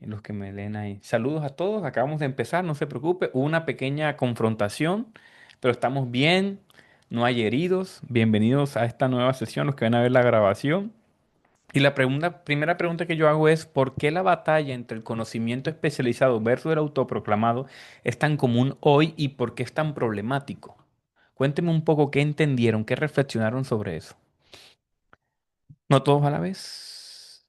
en los que me leen ahí. Saludos a todos, acabamos de empezar, no se preocupe. Hubo una pequeña confrontación, pero estamos bien, no hay heridos. Bienvenidos a esta nueva sesión, los que van a ver la grabación. Y la primera pregunta que yo hago es, ¿por qué la batalla entre el conocimiento especializado versus el autoproclamado es tan común hoy y por qué es tan problemático? Cuénteme un poco qué entendieron, qué reflexionaron sobre eso. No todos a la vez.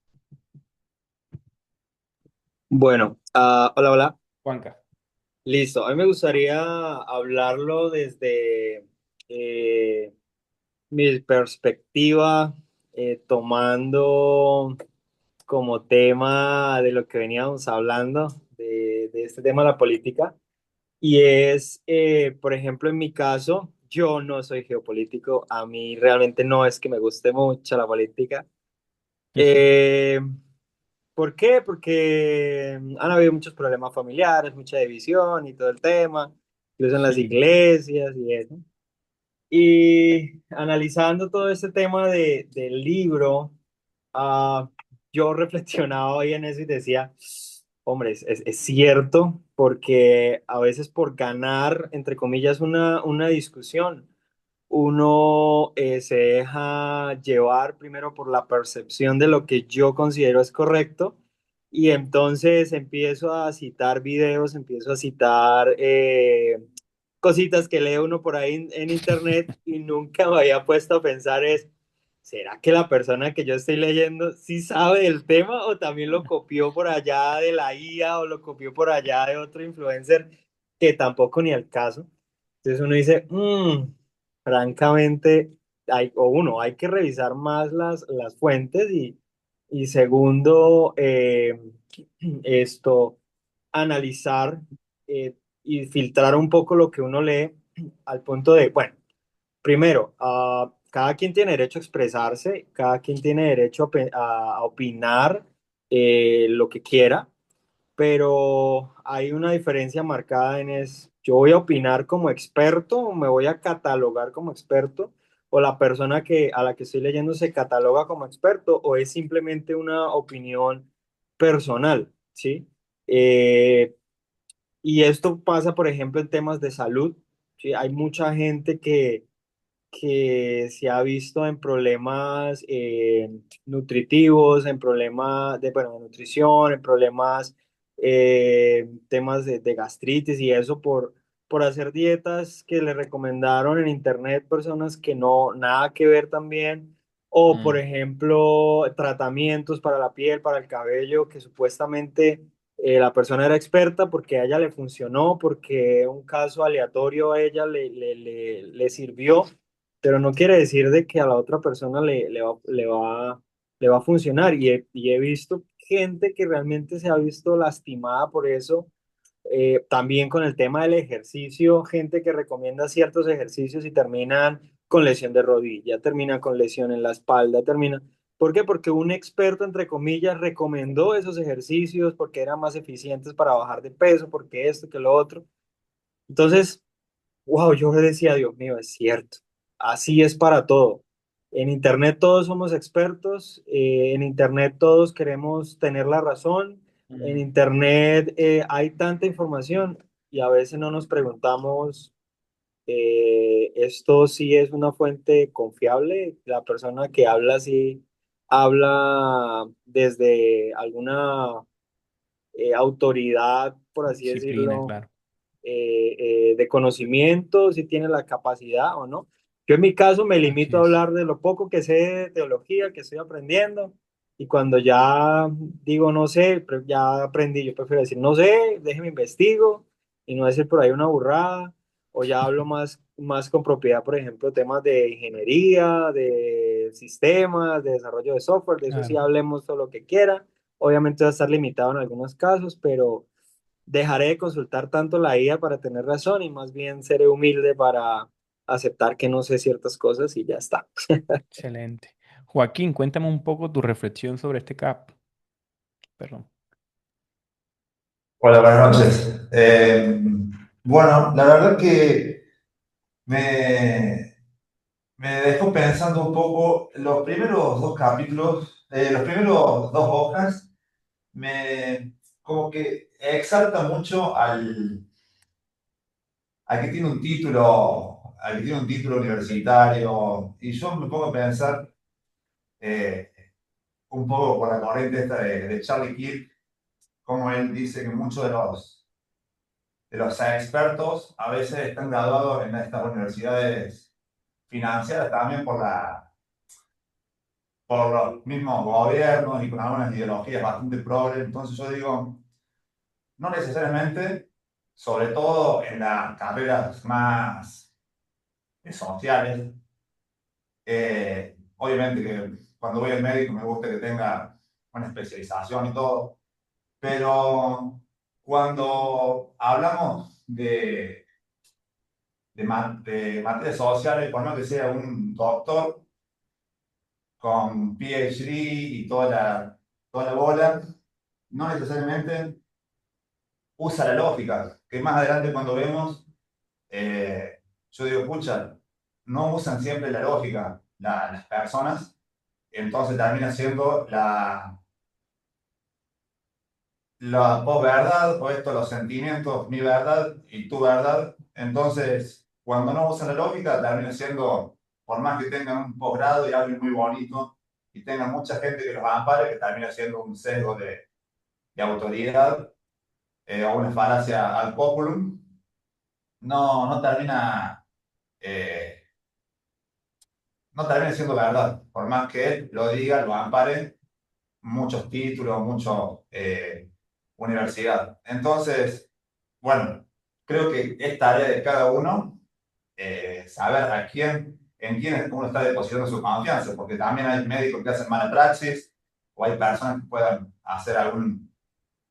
Bueno, hola, hola. Juanca. Listo. A mí me gustaría hablarlo desde mi perspectiva, tomando como tema de lo que veníamos hablando, de este tema de la política. Y es, por ejemplo, en mi caso, yo no soy geopolítico. A mí realmente no es que me guste mucho la política. Eh, ¿Por qué? Porque han habido muchos problemas familiares, mucha división y todo el tema, incluso en las Sí. iglesias y eso. Y analizando todo este tema del libro, ah, yo reflexionaba hoy en eso y decía, hombre, es cierto, porque a veces por ganar, entre comillas, una discusión, uno se deja llevar primero por la percepción de lo que yo considero es correcto y entonces empiezo a citar videos, empiezo a citar cositas que lee uno por ahí en internet y nunca me había puesto a pensar es, ¿será que la persona que yo estoy leyendo sí sabe del tema o también lo copió por allá de la IA o lo copió por allá de otro influencer que tampoco ni al caso? Entonces uno dice, francamente, hay que revisar más las fuentes y segundo, esto, analizar y filtrar un poco lo que uno lee al punto de, bueno, primero, cada quien tiene derecho a expresarse, cada quien tiene derecho a opinar lo que quiera, pero hay una diferencia marcada en es, yo voy a opinar como experto o me voy a catalogar como experto, o la persona a la que estoy leyendo se cataloga como experto, o es simplemente una opinión personal, ¿sí? Eh, y esto pasa, por ejemplo, en temas de salud, ¿sí? Hay mucha gente que se ha visto en problemas nutritivos, en problemas de, bueno, de nutrición, en problemas, temas de gastritis y eso por hacer dietas que le recomendaron en internet personas que no, nada que ver también, o por Mm, ejemplo, tratamientos para la piel, para el cabello, que supuestamente la persona era experta porque a ella le funcionó, porque un caso aleatorio a ella le sirvió, pero no quiere decir de que a la otra persona le va a funcionar. Y he visto gente que realmente se ha visto lastimada por eso. También con el tema del ejercicio, gente que recomienda ciertos ejercicios y terminan con lesión de rodilla, termina con lesión en la espalda, termina. ¿Por qué? Porque un experto, entre comillas, recomendó esos ejercicios porque eran más eficientes para bajar de peso, porque esto, que lo otro. Entonces, wow, yo decía, Dios mío, es cierto, así es para todo. En Internet todos somos expertos, en Internet todos queremos tener la razón, en mm. Internet hay tanta información y a veces no nos preguntamos, ¿esto sí es una fuente confiable? La persona que habla sí habla desde alguna autoridad, por así Disciplina, decirlo, claro. de conocimiento, si tiene la capacidad o no. Yo en mi caso me Así limito a es. hablar de lo poco que sé de teología, que estoy aprendiendo, y cuando ya digo no sé, ya aprendí, yo prefiero decir no sé, déjeme investigo y no decir por ahí una burrada, o ya hablo más con propiedad, por ejemplo, temas de ingeniería, de sistemas, de desarrollo de software, de eso sí Claro. hablemos todo lo que quiera. Obviamente va a estar limitado en algunos casos, pero dejaré de consultar tanto la IA para tener razón y más bien seré humilde para aceptar que no sé ciertas cosas y ya está. Excelente. Joaquín, cuéntame un poco tu reflexión sobre este CAP. Perdón. Hola, buenas noches. Bueno, la verdad que me, me dejó pensando un poco los primeros dos capítulos, los primeros dos hojas, como que exalta mucho al que tiene un título, al que tiene un título universitario. Y yo me pongo a pensar eh, un poco por la corriente esta de Charlie Kirk, como él dice que muchos de los expertos a veces están graduados en estas universidades financiadas también por los mismos gobiernos y con algunas ideologías bastante progres. Entonces yo digo, no necesariamente, sobre todo en las carreras más sociales. Obviamente que cuando voy al médico me gusta que tenga una especialización y todo, pero cuando hablamos de materias sociales, por más que sea un doctor con PhD y toda la bola, no necesariamente usa la lógica, que más adelante cuando vemos, yo digo, pucha, no usan siempre la lógica las personas, entonces termina siendo la posverdad, o esto, los sentimientos, mi verdad y tu verdad. Entonces, cuando no usan la lógica, termina siendo, por más que tengan un posgrado y hablen muy bonito, y tengan mucha gente que los ampare, que termina siendo un sesgo de autoridad, o una falacia al populum, no termina, eh, no termina siendo verdad, por más que él lo diga, lo ampare, muchos títulos, mucho universidad. Entonces, bueno, creo que es tarea de cada uno saber en quién uno está depositando su confianza, porque también hay médicos que hacen mala praxis, o hay personas que puedan hacer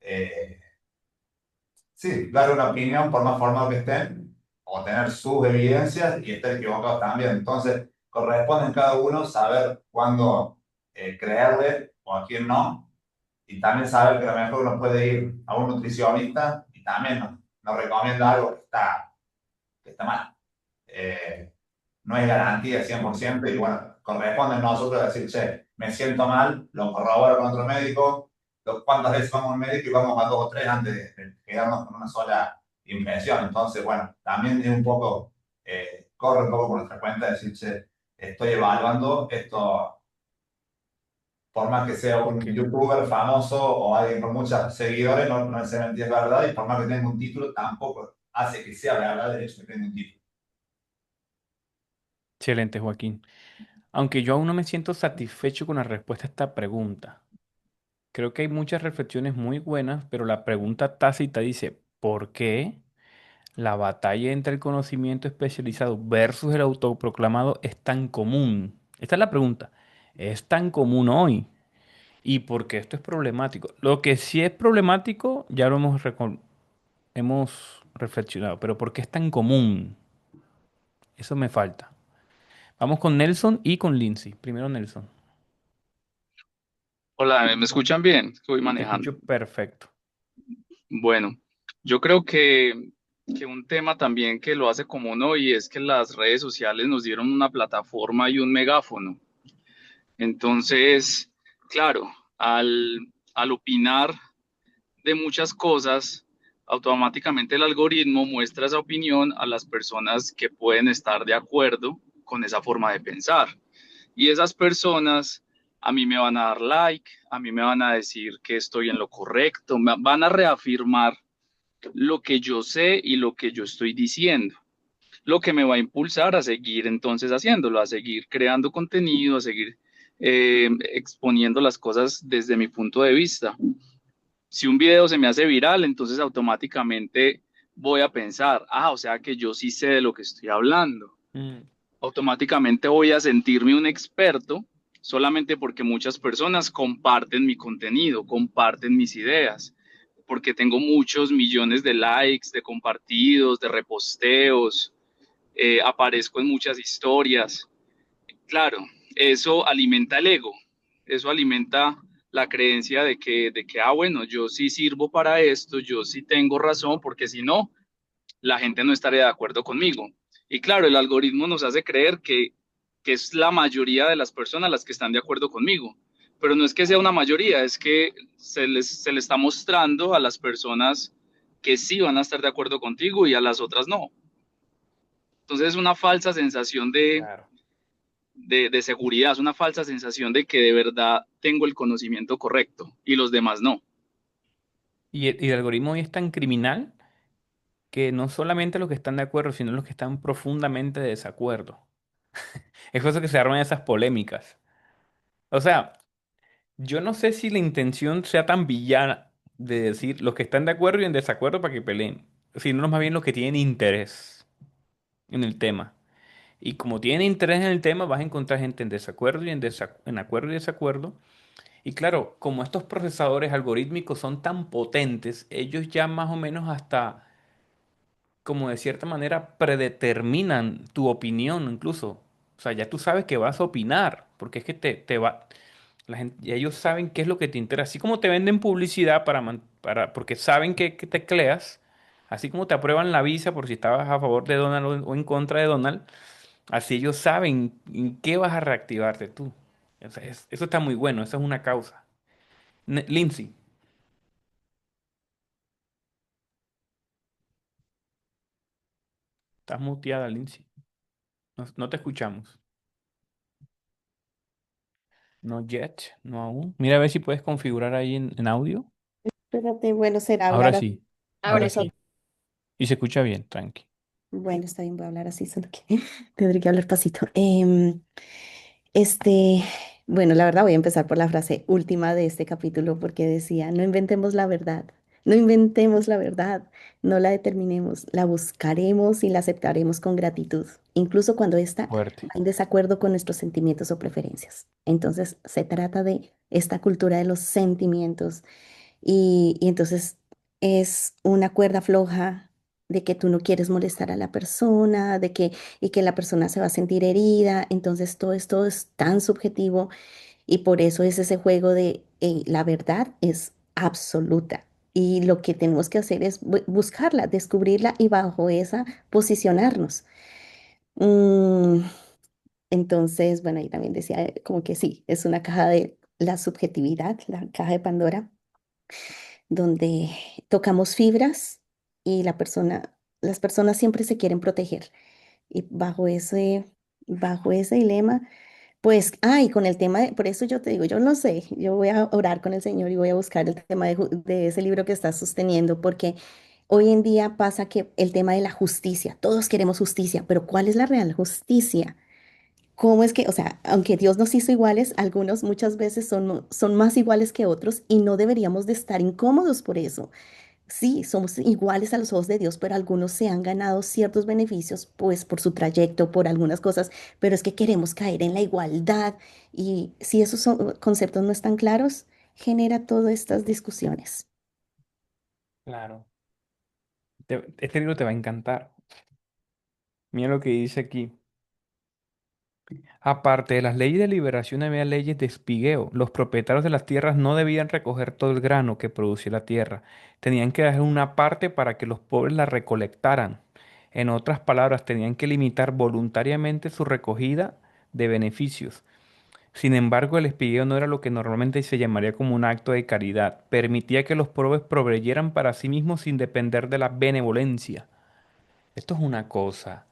eh, sí, dar una opinión por más formado que estén, o tener sus evidencias y estar equivocados también. Entonces, corresponde en cada uno saber cuándo creerle o a quién no, y también saber que a lo mejor uno puede ir a un nutricionista y también nos recomienda algo que está mal. Eh, no es garantía 100% y bueno, corresponde a nosotros decir, che, me siento mal, lo corroboro con otro médico, cuántas veces vamos a un médico y vamos a dos o tres antes de quedarnos con una sola impresión. Entonces, bueno, también es un poco, corre un poco por nuestra cuenta decir, che, estoy evaluando esto, por más que sea Ok. un youtuber famoso o alguien con muchos seguidores, no necesariamente es verdad, y por más que tenga un título, tampoco hace que sea verdad el hecho de que tenga un título. Excelente, Joaquín. Aunque yo aún no me siento satisfecho con la respuesta a esta pregunta. Creo que hay muchas reflexiones muy buenas, pero la pregunta tácita dice, ¿por qué la batalla entre el conocimiento especializado versus el autoproclamado es tan común? Esta es la pregunta. ¿Es tan común hoy? ¿Y por qué esto es problemático? Lo que sí es problemático ya lo hemos reflexionado, pero ¿por qué es tan común? Eso me falta. Vamos con Nelson y con Lindsay. Primero Nelson. Hola, ¿me escuchan bien? Que voy Te manejando. escucho perfecto. Bueno, yo creo que un tema también que lo hace común hoy es que las redes sociales nos dieron una plataforma y un megáfono. Entonces, claro, al opinar de muchas cosas, automáticamente el algoritmo muestra esa opinión a las personas que pueden estar de acuerdo con esa forma de pensar. Y esas personas a mí me van a dar like, a mí me van a decir que estoy en lo correcto, me van a reafirmar lo que yo sé y lo que yo estoy diciendo, lo que me va a impulsar a seguir entonces haciéndolo, a seguir creando contenido, a seguir exponiendo las cosas desde mi punto de vista. Si un video se me hace viral, entonces automáticamente voy a pensar, o sea que yo sí sé de lo que estoy hablando. Mm, Automáticamente voy a sentirme un experto solamente porque muchas personas comparten mi contenido, comparten mis ideas, porque tengo muchos millones de likes, de compartidos, de reposteos, aparezco en muchas historias. Claro, eso alimenta el ego, eso alimenta la creencia de que, bueno, yo sí sirvo para esto, yo sí tengo razón, porque si no, la gente no estaría de acuerdo conmigo. Y claro, el algoritmo nos hace creer que es la mayoría de las personas las que están de acuerdo conmigo. pero no es que sea una mayoría, es que se le está mostrando a las personas que sí van a estar de acuerdo contigo y a las otras no. Entonces es una falsa sensación Claro. de seguridad, es una falsa sensación de que de verdad tengo el conocimiento correcto y los demás no. Y el algoritmo hoy es tan criminal que no solamente los que están de acuerdo, sino los que están profundamente de desacuerdo. Es por eso que se arman esas polémicas. O sea, yo no sé si la intención sea tan villana de decir los que están de acuerdo y en desacuerdo para que peleen, sino más bien los que tienen interés en el tema. Y como tienen interés en el tema, vas a encontrar gente en desacuerdo y en acuerdo y desacuerdo. Y claro, como estos procesadores algorítmicos son tan potentes, ellos ya más o menos hasta, como de cierta manera, predeterminan tu opinión incluso. O sea, ya tú sabes que vas a opinar, porque es que te va, la gente, y ellos saben qué es lo que te interesa. Así como te venden publicidad porque saben que tecleas, así como te aprueban la visa por si estabas a favor de Donald o en contra de Donald, así ellos saben en qué vas a reactivarte tú. O sea, eso está muy bueno, eso es una causa. Lindsay, estás muteada, Lindsay. No te escuchamos. No yet, no aún. Mira a ver si puedes configurar ahí en audio. Espérate, bueno, será Ahora hablar así sí, con ahora Ahora sí. sí. nosotros. Y se escucha bien, tranqui. Bueno, está bien, voy a hablar así, solo que tendré que hablar pasito. Este, bueno, la verdad voy a empezar por la frase última de este capítulo porque decía, no inventemos la verdad, no inventemos la verdad, no la determinemos, la buscaremos y la aceptaremos con gratitud, incluso cuando ésta Fuerte. va en desacuerdo con nuestros sentimientos o preferencias. Entonces, se trata de esta cultura de los sentimientos y entonces es una cuerda floja de que tú no quieres molestar a la persona, y que la persona se va a sentir herida. Entonces todo es tan subjetivo y por eso es ese juego de la verdad es absoluta. Y lo que tenemos que hacer es buscarla, descubrirla y bajo esa posicionarnos. Mm, entonces, bueno, ahí también decía como que sí, es una caja de la subjetividad, la caja de Pandora donde tocamos fibras y las personas siempre se quieren proteger. Y bajo ese dilema, pues, ay, con el tema por eso yo te digo, yo no sé, yo voy a orar con el Señor y voy a buscar el tema de ese libro que estás sosteniendo, porque hoy en día pasa que el tema de la justicia, todos queremos justicia, pero ¿cuál es la real justicia? ¿Cómo es que, o sea, aunque Dios nos hizo iguales, algunos muchas veces son más iguales que otros y no deberíamos de estar incómodos por eso? Sí, somos iguales a los ojos de Dios, pero algunos se han ganado ciertos beneficios, pues por su trayecto, por algunas cosas, pero es que queremos caer en la igualdad y si esos conceptos no están claros, genera todas estas discusiones. Claro. Este libro te va a encantar. Mira lo que dice aquí. Aparte de las leyes de liberación, había leyes de espigueo. Los propietarios de las tierras no debían recoger todo el grano que producía la tierra. Tenían que dejar una parte para que los pobres la recolectaran. En otras palabras, tenían que limitar voluntariamente su recogida de beneficios. Sin embargo, el espigueo no era lo que normalmente se llamaría como un acto de caridad. Permitía que los pobres proveyeran para sí mismos sin depender de la benevolencia. Esto es una cosa.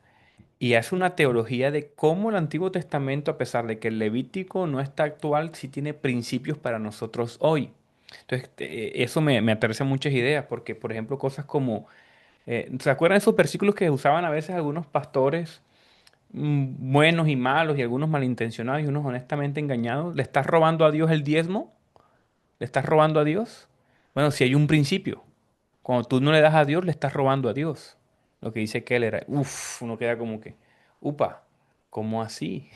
Y hace una teología de cómo el Antiguo Testamento, a pesar de que el Levítico no está actual, sí tiene principios para nosotros hoy. Entonces, eso me aterriza muchas ideas, porque, por ejemplo, cosas como, ¿se acuerdan de esos versículos que usaban a veces algunos pastores buenos y malos, y algunos malintencionados y unos honestamente engañados? ¿Le estás robando a Dios el diezmo? ¿Le estás robando a Dios? Bueno, si hay un principio. Cuando tú no le das a Dios, le estás robando a Dios. Lo que dice Keller, uff, uno queda como que, upa, ¿cómo así?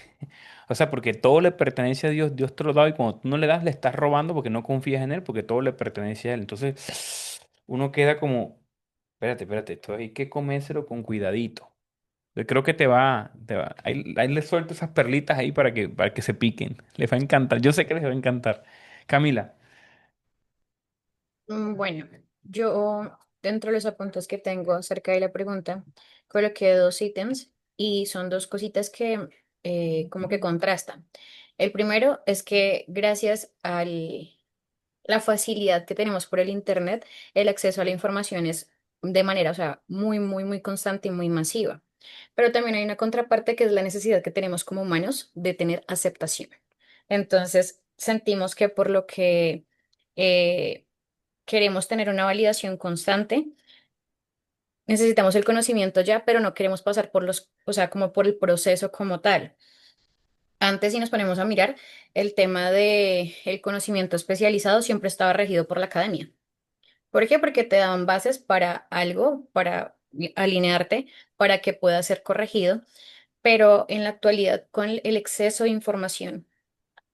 O sea, porque todo le pertenece a Dios, Dios te lo da y cuando tú no le das, le estás robando porque no confías en Él, porque todo le pertenece a Él. Entonces, uno queda como, espérate, esto hay que comérselo con cuidadito. Yo creo que ahí le suelto esas perlitas ahí para que se piquen. Les va a encantar, yo sé que les va a encantar. Camila, Bueno, yo dentro de los apuntes que tengo acerca de la pregunta, coloqué dos ítems y son dos cositas que como que contrastan. El primero es que gracias a la facilidad que tenemos por el Internet, el acceso a la información es de manera, o sea, muy, muy, muy constante y muy masiva. Pero también hay una contraparte que es la necesidad que tenemos como humanos de tener aceptación. Entonces, sentimos que por lo que eh, queremos tener una validación constante, necesitamos el conocimiento ya, pero no queremos pasar por o sea, como por el proceso como tal. Antes, si nos ponemos a mirar, el tema de el conocimiento especializado siempre estaba regido por la academia. ¿Por qué? Porque te daban bases para algo, para alinearte, para que pueda ser corregido, pero en la actualidad, con el exceso de información,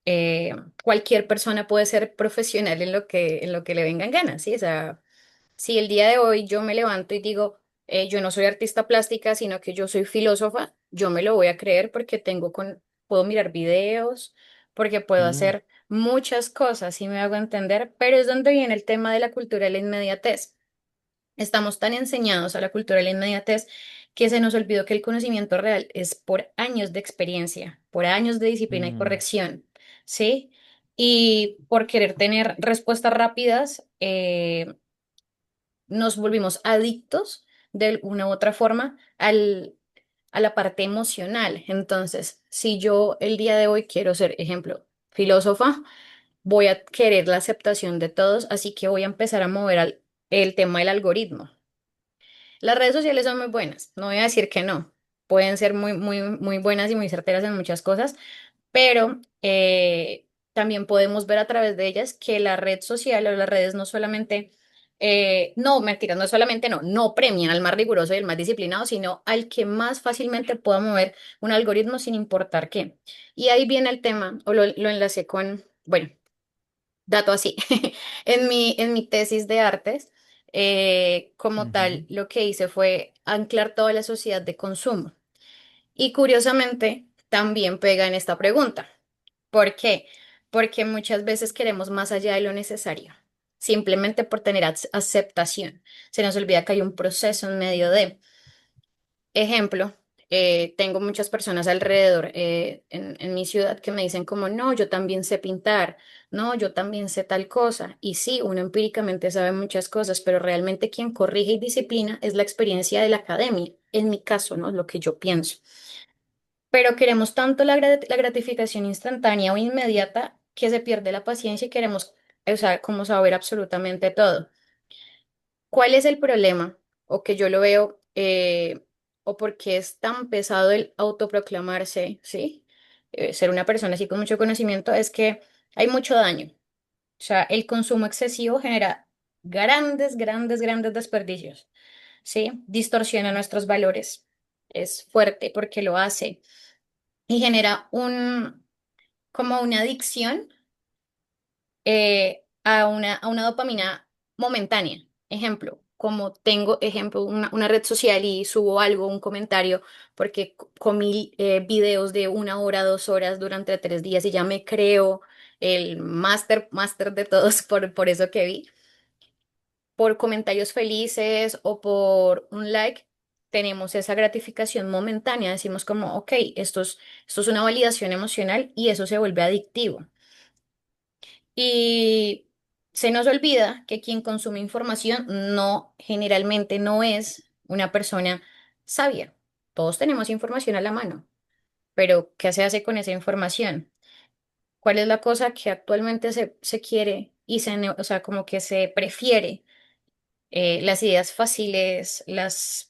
eh, cualquier persona puede ser profesional en lo que le vengan ganas, ¿sí? O sea, si el día de hoy yo me levanto y digo, yo no soy artista plástica, sino que yo soy filósofa, yo me lo voy a creer porque puedo mirar videos, porque puedo Mm, hacer muchas cosas, si me hago entender, pero es donde viene el tema de la cultura de la inmediatez. Estamos tan enseñados a la cultura de la inmediatez que se nos olvidó que el conocimiento real es por años de experiencia, por años de disciplina y mm, corrección, ¿sí? Y por querer tener respuestas rápidas, nos volvimos adictos de una u otra forma a la parte emocional. Entonces, si yo el día de hoy quiero ser, ejemplo, filósofa, voy a querer la aceptación de todos, así que voy a empezar a mover el tema del algoritmo. Las redes sociales son muy buenas, no voy a decir que no. Pueden ser muy, muy, muy buenas y muy certeras en muchas cosas, pero también podemos ver a través de ellas que la red social o las redes no solamente, no, mentira, no solamente no premian al más riguroso y el más disciplinado, sino al que más fácilmente pueda mover un algoritmo sin importar qué. Y ahí viene el tema, o lo enlacé con, bueno, dato así, en mi tesis de artes, como tal, ujú. lo que hice fue anclar toda la sociedad de consumo. Y curiosamente, también pega en esta pregunta. ¿Por qué? Porque muchas veces queremos más allá de lo necesario, simplemente por tener aceptación. Se nos olvida que hay un proceso en medio de. Ejemplo, tengo muchas personas alrededor en mi ciudad que me dicen como, no, yo también sé pintar, no, yo también sé tal cosa. Y sí, uno empíricamente sabe muchas cosas, pero realmente quien corrige y disciplina es la experiencia de la academia, en mi caso, ¿no? Lo que yo pienso. Pero queremos tanto la gratificación instantánea o inmediata que se pierde la paciencia y queremos, o sea, como saber absolutamente todo. ¿Cuál es el problema? O que yo lo veo, o por qué es tan pesado el autoproclamarse, ¿sí? Ser una persona así con mucho conocimiento, es que hay mucho daño. O sea, el consumo excesivo genera grandes, grandes, grandes desperdicios, ¿sí? Distorsiona nuestros valores. Es fuerte porque lo hace y genera como una adicción a una dopamina momentánea. Ejemplo, como tengo, ejemplo, una red social y subo algo, un comentario, porque comí videos de 1 hora, 2 horas durante 3 días y ya me creo el máster de todos por eso que vi, por comentarios felices o por un like. Tenemos esa gratificación momentánea, decimos como, ok, esto es una validación emocional y eso se vuelve adictivo. Y se nos olvida que quien consume información no, generalmente no es una persona sabia. Todos tenemos información a la mano, pero ¿qué se hace con esa información? ¿Cuál es la cosa que actualmente se quiere y o sea, como que se prefiere? Las ideas fáciles, los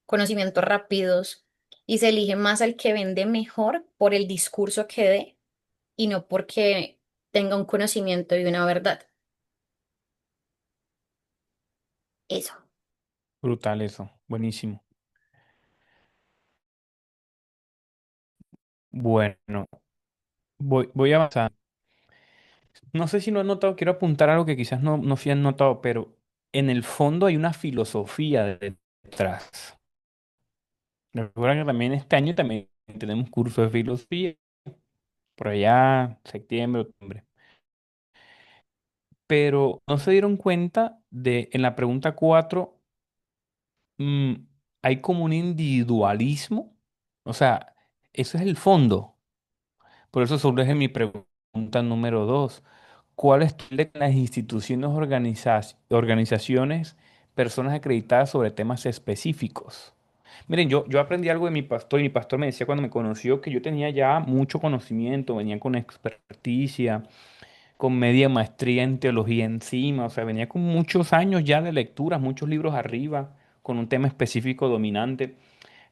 conocimientos rápidos, y se elige más al que vende mejor por el discurso que dé y no porque tenga un conocimiento y una verdad. Eso. Brutal eso, buenísimo. Bueno, voy a avanzar. No sé si lo han notado, quiero apuntar algo que quizás no se han notado, pero en el fondo hay una filosofía detrás. Recuerda que también este año también tenemos curso de filosofía, por allá, septiembre, octubre. Pero no se dieron cuenta de, en la pregunta 4 mm, hay como un individualismo. O sea, eso es el fondo. Por eso surge mi pregunta número dos. ¿Cuál es de las instituciones, organizaciones, personas acreditadas sobre temas específicos? Miren, yo aprendí algo de mi pastor y mi pastor me decía cuando me conoció que yo tenía ya mucho conocimiento, venía con experticia, con media maestría en teología encima, o sea, venía con muchos años ya de lecturas, muchos libros arriba, con un tema específico dominante.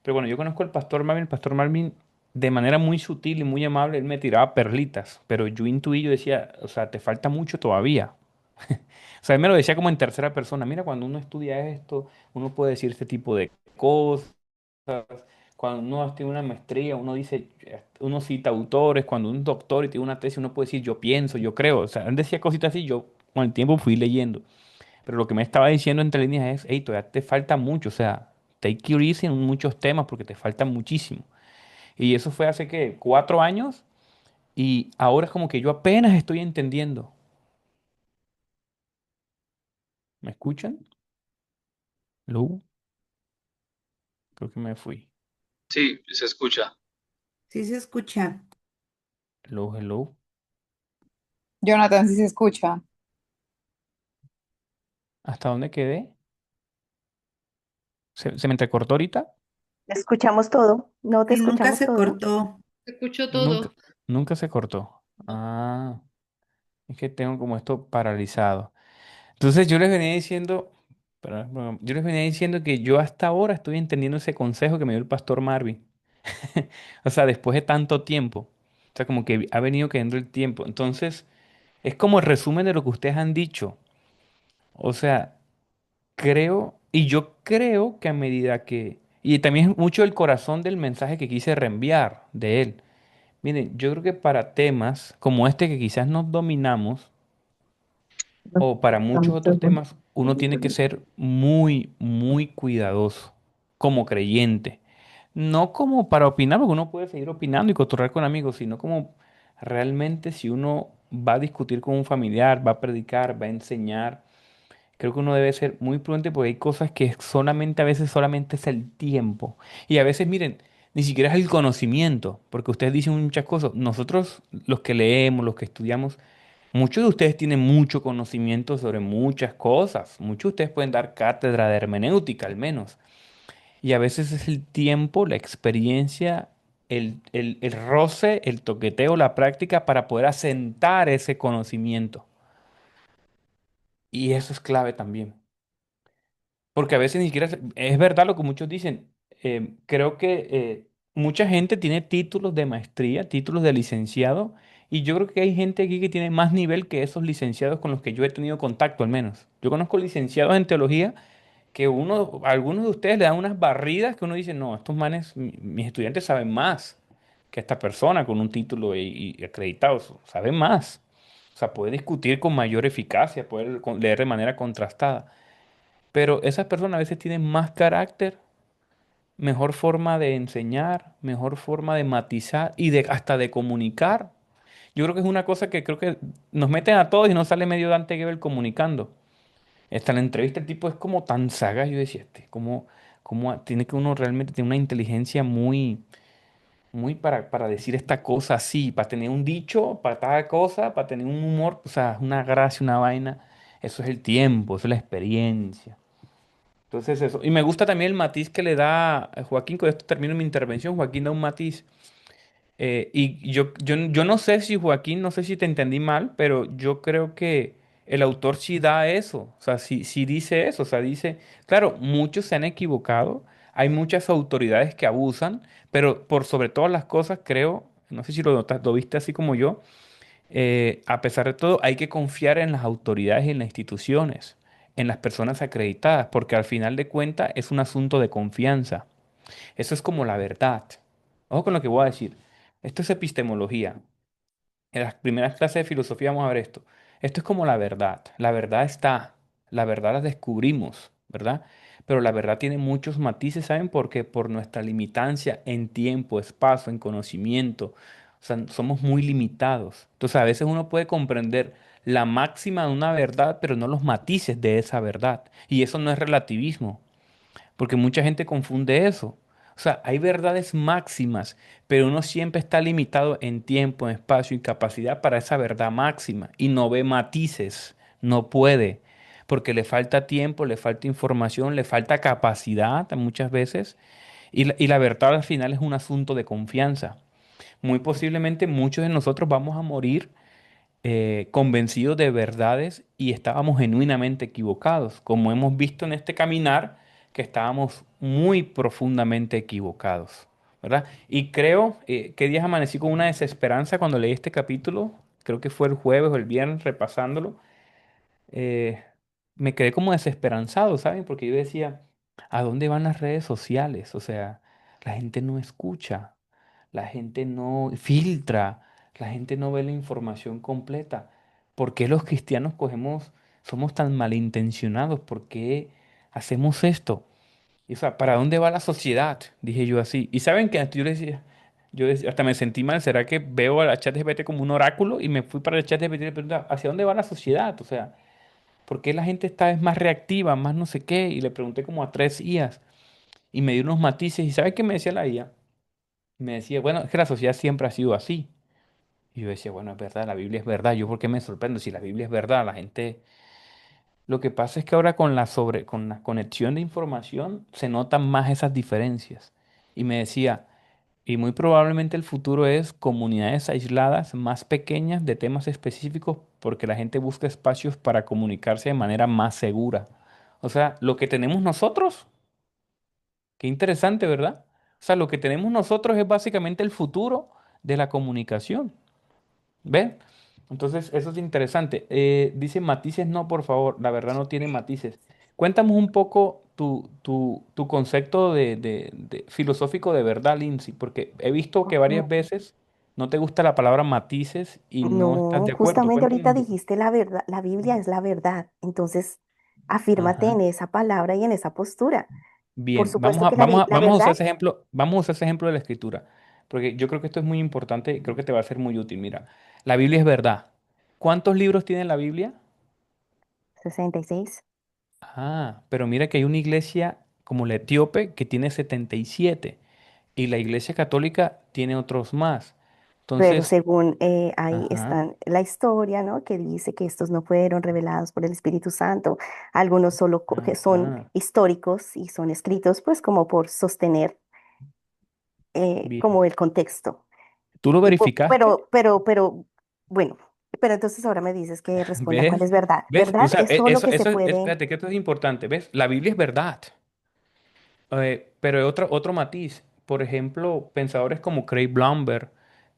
Pero bueno, yo conozco al pastor Marvin. El pastor Marvin, de manera muy sutil y muy amable, él me tiraba perlitas, pero yo intuí, yo decía, o sea, te falta mucho todavía. O sea, él me lo decía como en tercera persona. Mira, cuando uno estudia esto, uno puede decir este tipo de cosas. Cuando uno tiene una maestría, uno dice, uno cita autores. Cuando un doctor y tiene una tesis, uno puede decir, yo pienso, yo creo. O sea, él decía cositas así, yo con el tiempo fui leyendo. Pero lo que me estaba diciendo entre líneas es, hey, todavía te falta mucho, o sea, take it easy en muchos temas porque te falta muchísimo. Y eso fue hace, ¿qué? 4 años y ahora es como que yo apenas estoy entendiendo. ¿Me escuchan? Lu, creo que me fui. Sí, se escucha. Sí se escucha. Hello, hello. Jonathan, sí se escucha. ¿Hasta dónde quedé? ¿Se me entrecortó ahorita? Te escuchamos todo, no te Y nunca escuchamos se todo. cortó. Escucho Nunca, todo. nunca se cortó. Ah, es que tengo como esto paralizado. Entonces yo les venía diciendo, yo les venía diciendo que yo hasta ahora estoy entendiendo ese consejo que me dio el pastor Marvin. O sea, después de tanto tiempo. O sea, como que ha venido cayendo el tiempo. Entonces, es como el resumen de lo que ustedes han dicho. O sea, creo, y yo creo que a medida que, y también es mucho el corazón del mensaje que quise reenviar de él. Miren, yo creo que para temas como este que quizás nos dominamos, o para muchos otros temas, uno tiene que ser muy, muy cuidadoso como creyente. No como para opinar, porque uno puede seguir opinando y cotorrear con amigos, sino como realmente si uno va a discutir con un familiar, va a predicar, va a enseñar, creo que uno debe ser muy prudente porque hay cosas que solamente a veces solamente es el tiempo. Y a veces, miren, ni siquiera es el conocimiento, porque ustedes dicen muchas cosas. Nosotros, los que leemos, los que estudiamos, muchos de ustedes tienen mucho conocimiento sobre muchas cosas. Muchos de ustedes pueden dar cátedra de hermenéutica al menos. Y a veces es el tiempo, la experiencia, el roce, el toqueteo, la práctica para poder asentar ese conocimiento. Y eso es clave también. Porque a veces ni siquiera es verdad lo que muchos dicen. Creo que mucha gente tiene títulos de maestría, títulos de licenciado, y yo creo que hay gente aquí que tiene más nivel que esos licenciados con los que yo he tenido contacto al menos. Yo conozco licenciados en teología que algunos de ustedes le dan unas barridas que uno dice, no, estos manes, mis estudiantes saben más que esta persona con un título y acreditado, saben más. O sea, puede discutir con mayor eficacia, puede leer de manera contrastada. Pero esas personas a veces tienen más carácter, mejor forma de enseñar, mejor forma de matizar y hasta de comunicar. Yo creo que es una cosa que creo que nos meten a todos y no sale medio Dante Gebel comunicando. Esta en la entrevista el tipo es como tan sagaz, yo decía, como tiene que uno realmente tener una inteligencia muy, muy para decir esta cosa así, para tener un dicho, para cada cosa, para tener un humor, o sea, una gracia, una vaina. Eso es el tiempo, eso es la experiencia. Entonces eso. Y me gusta también el matiz que le da Joaquín, con esto termino mi intervención, Joaquín da un matiz. Y yo no sé si Joaquín, no sé si te entendí mal, pero yo creo que el autor sí da eso, o sea, sí dice eso, o sea, dice, claro, muchos se han equivocado, hay muchas autoridades que abusan, pero por sobre todas las cosas creo, no sé si lo viste así como yo, a pesar de todo, hay que confiar en las autoridades y en las instituciones, en las personas acreditadas, porque al final de cuentas es un asunto de confianza. Eso es como la verdad. Ojo con lo que voy a decir. Esto es epistemología. En las primeras clases de filosofía vamos a ver esto. Esto es como la verdad. La verdad está. La verdad la descubrimos, ¿verdad? Pero la verdad tiene muchos matices, ¿saben por qué? Por nuestra limitancia en tiempo, espacio, en conocimiento. O sea, somos muy limitados. Entonces, a veces uno puede comprender la máxima de una verdad, pero no los matices de esa verdad. Y eso no es relativismo, porque mucha gente confunde eso. O sea, hay verdades máximas, pero uno siempre está limitado en tiempo, en espacio y capacidad para esa verdad máxima y no ve matices, no puede, porque le falta tiempo, le falta información, le falta capacidad muchas veces y la verdad al final es un asunto de confianza. Muy posiblemente muchos de nosotros vamos a morir convencidos de verdades y estábamos genuinamente equivocados, como hemos visto en este caminar, que estábamos muy profundamente equivocados, ¿verdad? Y creo que días amanecí con una desesperanza cuando leí este capítulo, creo que fue el jueves o el viernes repasándolo, eh, me quedé como desesperanzado, ¿saben? Porque yo decía, ¿a dónde van las redes sociales? O sea, la gente no escucha, la gente no filtra, la gente no ve la información completa. ¿Por qué los cristianos somos tan malintencionados? ¿Por qué hacemos esto? Y, o sea, ¿para dónde va la sociedad? Dije yo así. Y saben que yo decía, hasta me sentí mal, ¿será que veo a la ChatGPT como un oráculo? Y me fui para el ChatGPT y le preguntaba, ¿hacia dónde va la sociedad? O sea, ¿por qué la gente esta vez más reactiva, más no sé qué? Y le pregunté como a tres IAs y me dio unos matices. ¿Y sabe qué me decía la IA? Me decía, bueno, es que la sociedad siempre ha sido así. Y yo decía, bueno, es verdad, la Biblia es verdad. ¿Yo por qué me sorprendo? Si la Biblia es verdad, la gente... Lo que pasa es que ahora con la conexión de información se notan más esas diferencias. Y me decía, y muy probablemente el futuro es comunidades aisladas, más pequeñas, de temas específicos, porque la gente busca espacios para comunicarse de manera más segura. O sea, lo que tenemos nosotros, qué interesante, ¿verdad? O sea, lo que tenemos nosotros es básicamente el futuro de la comunicación. ¿Ven? Entonces, eso es interesante. Dice matices, no, por favor, la verdad no tiene matices. Cuéntame un poco tu concepto filosófico de verdad, Lindsay, porque he visto que varias Ujú. veces no te gusta la palabra matices y no estás No, de acuerdo. justamente Cuéntame ahorita un poco. dijiste la verdad, la Biblia es la verdad. Entonces, afírmate Ajá. en esa palabra y en esa postura. Por Bien, supuesto que la vamos a usar verdad, ese ejemplo, vamos a usar ese ejemplo de la escritura, porque yo creo que esto es muy importante y creo que te va a ser muy útil. Mira, la Biblia es verdad. ¿Cuántos libros tiene la Biblia? 66. Ah, pero mira que hay una iglesia como la etíope que tiene 77 y la iglesia católica tiene otros más. Pero Entonces, según ahí ajá, está la historia, ¿no? Que dice que estos no fueron revelados por el Espíritu Santo. Algunos solo que son ajá, históricos y son escritos, pues, como por sostener bien. como el contexto. ¿Tú lo verificaste? Bueno, pero entonces ahora me dices que responda cuál ¿Ves? es verdad. ¿Ves? O ¿Verdad? sea, Es todo lo que se puede. espérate, que esto es importante. ¿Ves? La Biblia es verdad. Pero hay otro matiz. Por ejemplo, pensadores como Craig Blomberg,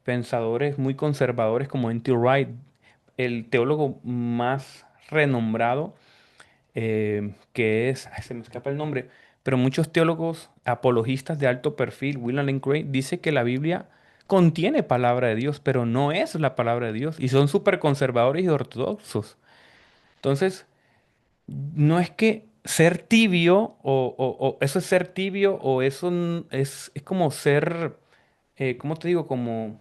pensadores muy conservadores como N.T. Wright, el teólogo más renombrado que es, ay, se me escapa el nombre, pero muchos teólogos apologistas de alto perfil, William Lane Craig, dice que la Biblia contiene palabra de Dios, pero no es la palabra de Dios, y son súper conservadores y ortodoxos. Entonces, no es que ser tibio, o eso es ser tibio, o eso es como ser, ¿cómo te digo? Como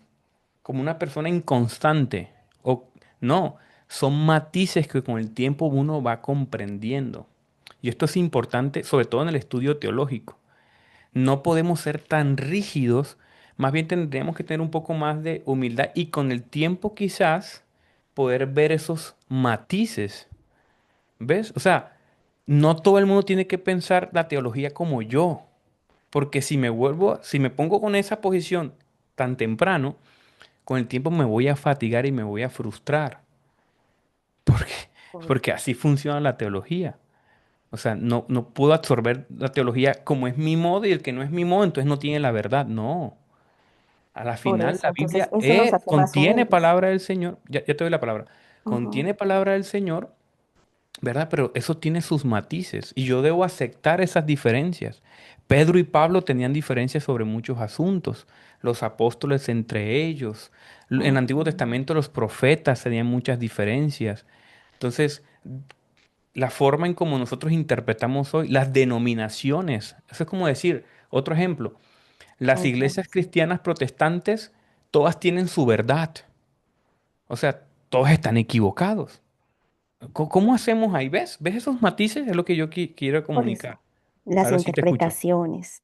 una persona inconstante. O no, son matices que con el tiempo uno va comprendiendo. Y esto es importante, sobre todo en el estudio teológico. No podemos ser tan rígidos, más bien tendríamos que tener un poco más de humildad y con el tiempo quizás poder ver esos matices. ¿Ves? O sea, no todo el mundo tiene que pensar la teología como yo, porque si me pongo con esa posición tan temprano, con el tiempo me voy a fatigar y me voy a frustrar, porque, porque así funciona la teología. O sea, no puedo absorber la teología como es mi modo y el que no es mi modo, entonces no tiene la verdad. No. A la Por final, eso, la entonces Biblia eso nos hace más contiene humildes. palabra del Señor. Ya te doy la palabra. Ujú. Contiene palabra del Señor, ¿verdad? Pero eso tiene sus matices y yo debo aceptar esas diferencias. Pedro y Pablo tenían diferencias sobre muchos asuntos, los apóstoles entre ellos. En el Antiguo Ujú. Testamento los profetas tenían muchas diferencias. Entonces, la forma en cómo nosotros interpretamos hoy, las denominaciones, eso es como decir, otro ejemplo, las Ujú. iglesias cristianas protestantes, todas tienen su verdad. O sea, todos están equivocados. ¿Cómo hacemos ahí? ¿Ves? ¿Ves esos matices? Es lo que yo quiero Por eso, comunicar. las Ahora sí te escucho. interpretaciones.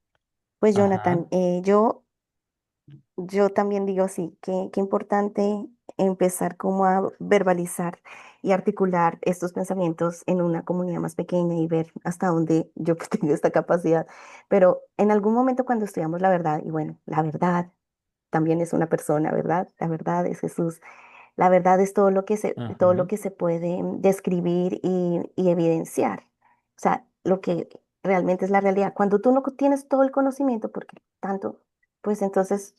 Pues Ajá. Jonathan, yo también digo sí, qué importante empezar como a verbalizar y articular estos pensamientos en una comunidad más pequeña y ver hasta dónde yo pues, tengo esta capacidad. Pero en algún momento cuando estudiamos la verdad, y bueno, la verdad también es una persona, ¿verdad? La verdad es Jesús. La verdad es todo lo Ajá. que se puede describir y evidenciar. O sea, lo que realmente es la realidad. Cuando tú no tienes todo el conocimiento, porque tanto, pues entonces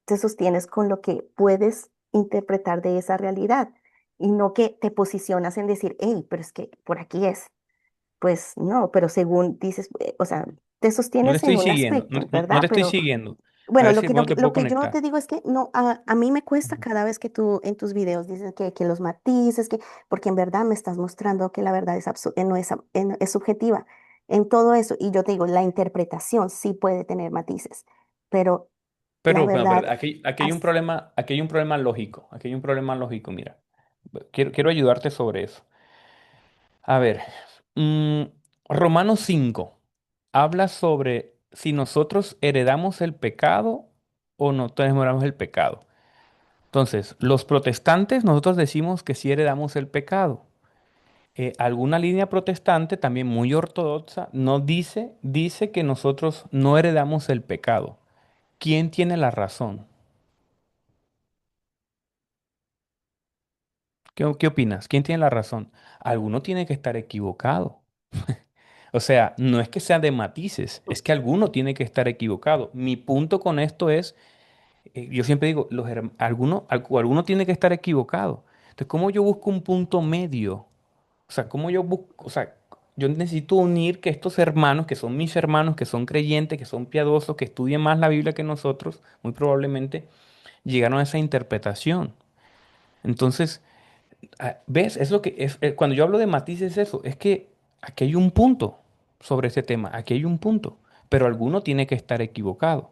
te sostienes con lo que puedes interpretar de esa realidad y no que te posicionas en decir, hey, pero es que por aquí es. Pues no, pero según dices, o sea, te No te sostienes en estoy un siguiendo, aspecto, no ¿verdad? te estoy Pero siguiendo. A bueno, ver si cómo te lo puedo que yo te conectar. digo es que no, a mí me cuesta cada vez que tú en tus videos dices que los matices, porque en verdad me estás mostrando que la verdad es, no es, es subjetiva en todo eso. Y yo te digo, la interpretación sí puede tener matices, pero la Pero, bueno, verdad, pero aquí hay un as- problema, aquí hay un problema lógico, aquí hay un problema lógico, mira. Quiero ayudarte sobre eso. A ver, mm, Romanos 5 habla sobre si nosotros heredamos el pecado o no heredamos el pecado. Entonces, los protestantes, nosotros decimos que sí heredamos el pecado. Alguna línea protestante, también muy ortodoxa, no dice que nosotros no heredamos el pecado. ¿Quién tiene la razón? ¿Qué opinas? ¿Quién tiene la razón? Alguno tiene que estar equivocado. O sea, no es que sea de matices, es que alguno tiene que estar equivocado. Mi punto con esto es, yo siempre digo, alguno tiene que estar equivocado. Entonces, ¿cómo yo busco un punto medio? O sea, ¿cómo yo busco? O sea, yo necesito unir que estos hermanos, que son mis hermanos, que son creyentes, que son piadosos, que estudian más la Biblia que nosotros, muy probablemente, llegaron a esa interpretación. Entonces, ¿ves? Es lo que es, cuando yo hablo de matices es eso, es que aquí hay un punto sobre ese tema, aquí hay un punto, pero alguno tiene que estar equivocado.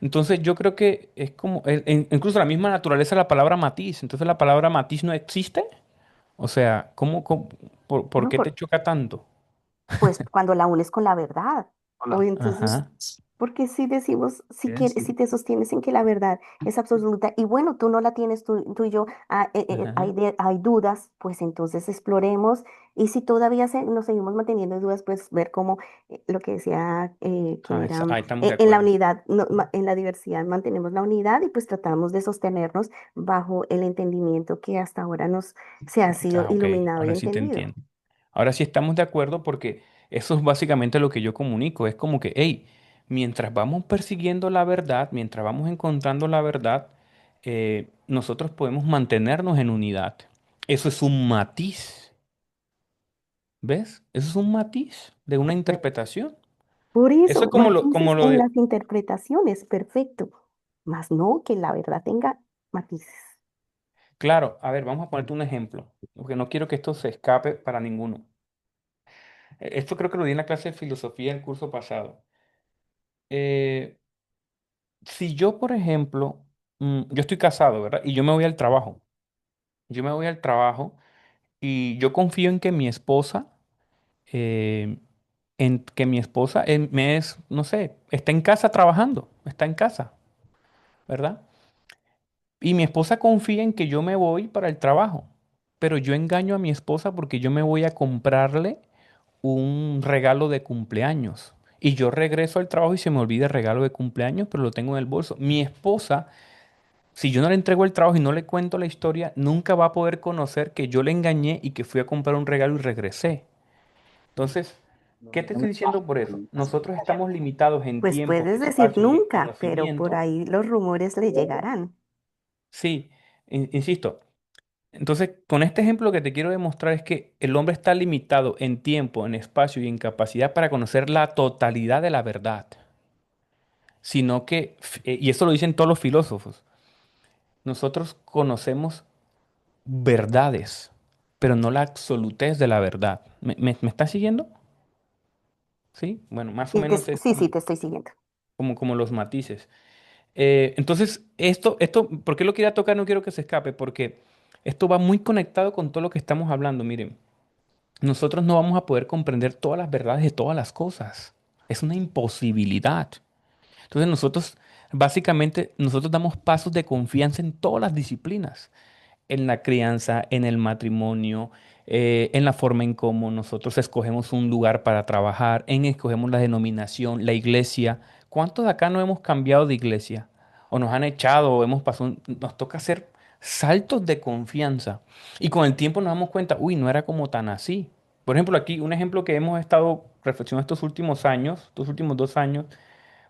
Entonces yo creo que es como, incluso la misma naturaleza de la palabra matiz, entonces la palabra matiz no existe, o sea, ¿por no, qué te choca tanto? pues cuando la unes con la verdad. O entonces, Ajá. porque si decimos, si te sostienes en que la verdad es absoluta y bueno, tú no la tienes, tú y yo, Ajá. hay dudas, pues entonces exploremos y si todavía nos seguimos manteniendo en dudas, pues ver cómo lo que decía, ¿quién era? Ahí estamos de En la acuerdo. unidad, en la diversidad mantenemos la unidad y pues tratamos de sostenernos bajo el entendimiento que hasta ahora se ha sido Ah, ok, iluminado y ahora sí te entendido. entiendo. Ahora sí estamos de acuerdo porque eso es básicamente lo que yo comunico. Es como que, hey, mientras vamos persiguiendo la verdad, mientras vamos encontrando la verdad, nosotros podemos mantenernos en unidad. Eso es un matiz, ¿ves? Eso es un matiz de una interpretación. Por Eso eso, es como matices lo en de, las interpretaciones, perfecto. Más no que la verdad tenga matices. claro, a ver, vamos a ponerte un ejemplo, porque no quiero que esto se escape para ninguno. Esto creo que lo di en la clase de filosofía del curso pasado. Eh, Si yo, por ejemplo, yo estoy casado, ¿verdad? Y yo me voy al trabajo. Yo me voy al trabajo y yo confío en que mi esposa, eh, me es, no sé, está en casa trabajando, está en casa, ¿verdad? Y mi esposa confía en que yo me voy para el trabajo, pero yo engaño a mi esposa porque yo me voy a comprarle un regalo de cumpleaños. Y yo regreso al trabajo y se me olvida el regalo de cumpleaños, pero lo tengo en el bolso. Mi esposa, si yo no le entrego el trabajo y no le cuento la historia, nunca va a poder conocer que yo le engañé y que fui a comprar un regalo y regresé. Entonces, ¿qué te estoy diciendo por eso? Nosotros estamos limitados en Pues tiempo, puedes en decir espacio y en nunca, pero por conocimiento. ahí los rumores le llegarán. Sí, insisto. Entonces, con este ejemplo lo que te quiero demostrar es que el hombre está limitado en tiempo, en espacio y en capacidad para conocer la totalidad de la verdad, sino que, y eso lo dicen todos los filósofos, nosotros conocemos verdades, pero no la absolutez de la verdad. ¿Me estás siguiendo? Sí, bueno, más o menos es Sí, sí, te estoy siguiendo. como los matices. Entonces, ¿por qué lo quería tocar? No quiero que se escape, porque esto va muy conectado con todo lo que estamos hablando. Miren, nosotros no vamos a poder comprender todas las verdades de todas las cosas. es una imposibilidad. Entonces nosotros, básicamente, nosotros damos pasos de confianza en todas las disciplinas, en la crianza, en el matrimonio, en la forma en cómo nosotros escogemos un lugar para trabajar, en escogemos la denominación, la iglesia. ¿Cuántos de acá no hemos cambiado de iglesia? O nos han echado, o hemos pasado, nos toca hacer saltos de confianza. Y con el tiempo nos damos cuenta, uy, no era como tan así. Por ejemplo, aquí un ejemplo que hemos estado reflexionando estos últimos años, estos últimos 2 años,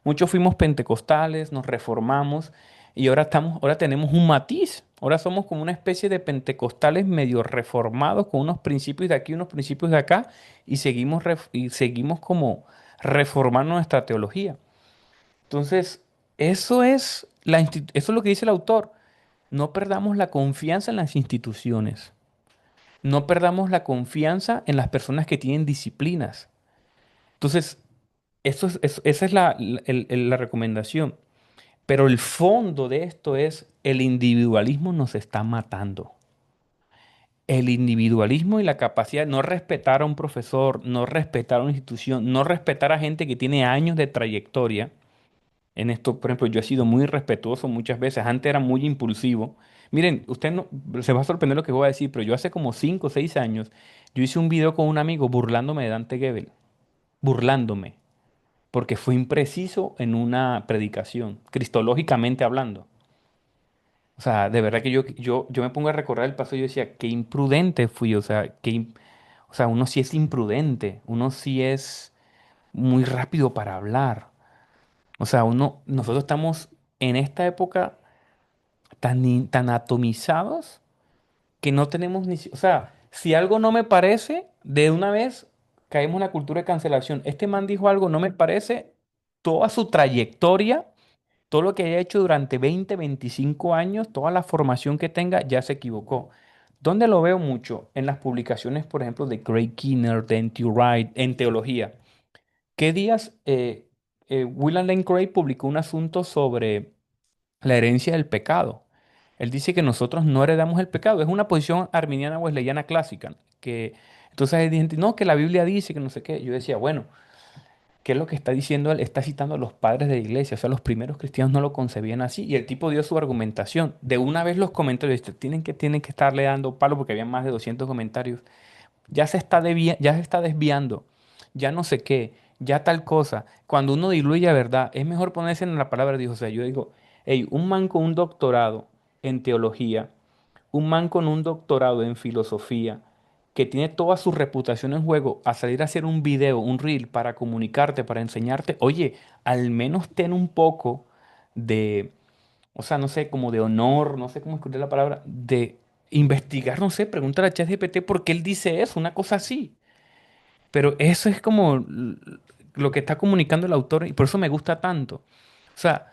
muchos fuimos pentecostales, nos reformamos y ahora tenemos un matiz. Ahora somos como una especie de pentecostales medio reformados con unos principios de aquí, unos principios de acá y seguimos como reformando nuestra teología. Entonces, eso es lo que dice el autor. No perdamos la confianza en las instituciones. No perdamos la confianza en las personas que tienen disciplinas. Entonces, esa es la recomendación. Pero el fondo de esto es el individualismo nos está matando. El individualismo y la capacidad de no respetar a un profesor, no respetar a una institución, no respetar a gente que tiene años de trayectoria. En esto, por ejemplo, yo he sido muy respetuoso muchas veces. Antes era muy impulsivo. Miren, usted no, se va a sorprender lo que voy a decir, pero yo hace como 5 o 6 años, yo hice un video con un amigo burlándome de Dante Gebel. Burlándome. Porque fue impreciso en una predicación, cristológicamente hablando. O sea, de verdad que yo me pongo a recordar el paso y yo decía, qué imprudente fui, o sea, o sea, uno sí es imprudente, uno sí es muy rápido para hablar. O sea, nosotros estamos en esta época tan atomizados que no tenemos o sea, si algo no me parece, de una vez caemos en la cultura de cancelación. Este man dijo algo, no me parece, toda su trayectoria. Todo lo que haya hecho durante 20, 25 años, toda la formación que tenga, ya se equivocó. ¿Dónde lo veo mucho? En las publicaciones, por ejemplo, de Craig Kinner, de N.T. Wright, en teología. ¿Qué días William Lane Craig publicó un asunto sobre la herencia del pecado? Él dice que nosotros no heredamos el pecado. Es una posición arminiana wesleyana clásica. Que, entonces hay gente, no, que la Biblia dice que no sé qué. Yo decía, bueno. ¿Qué es lo que está diciendo él? Está citando a los padres de la iglesia, o sea, los primeros cristianos no lo concebían así, y el tipo dio su argumentación. De una vez los comentarios, tienen que estarle dando palo porque había más de 200 comentarios. Ya se está desviando, ya no sé qué, ya tal cosa. Cuando uno diluye la verdad, es mejor ponerse en la palabra de Dios. O sea, yo digo, hey, un man con un doctorado en teología, un man con un doctorado en filosofía, que tiene toda su reputación en juego, a salir a hacer un video, un reel para comunicarte, para enseñarte, oye, al menos ten un poco de, o sea, no sé, como de honor, no sé cómo escribir la palabra, de investigar, no sé, pregúntale a ChatGPT por qué él dice eso, una cosa así. Pero eso es como lo que está comunicando el autor y por eso me gusta tanto. O sea,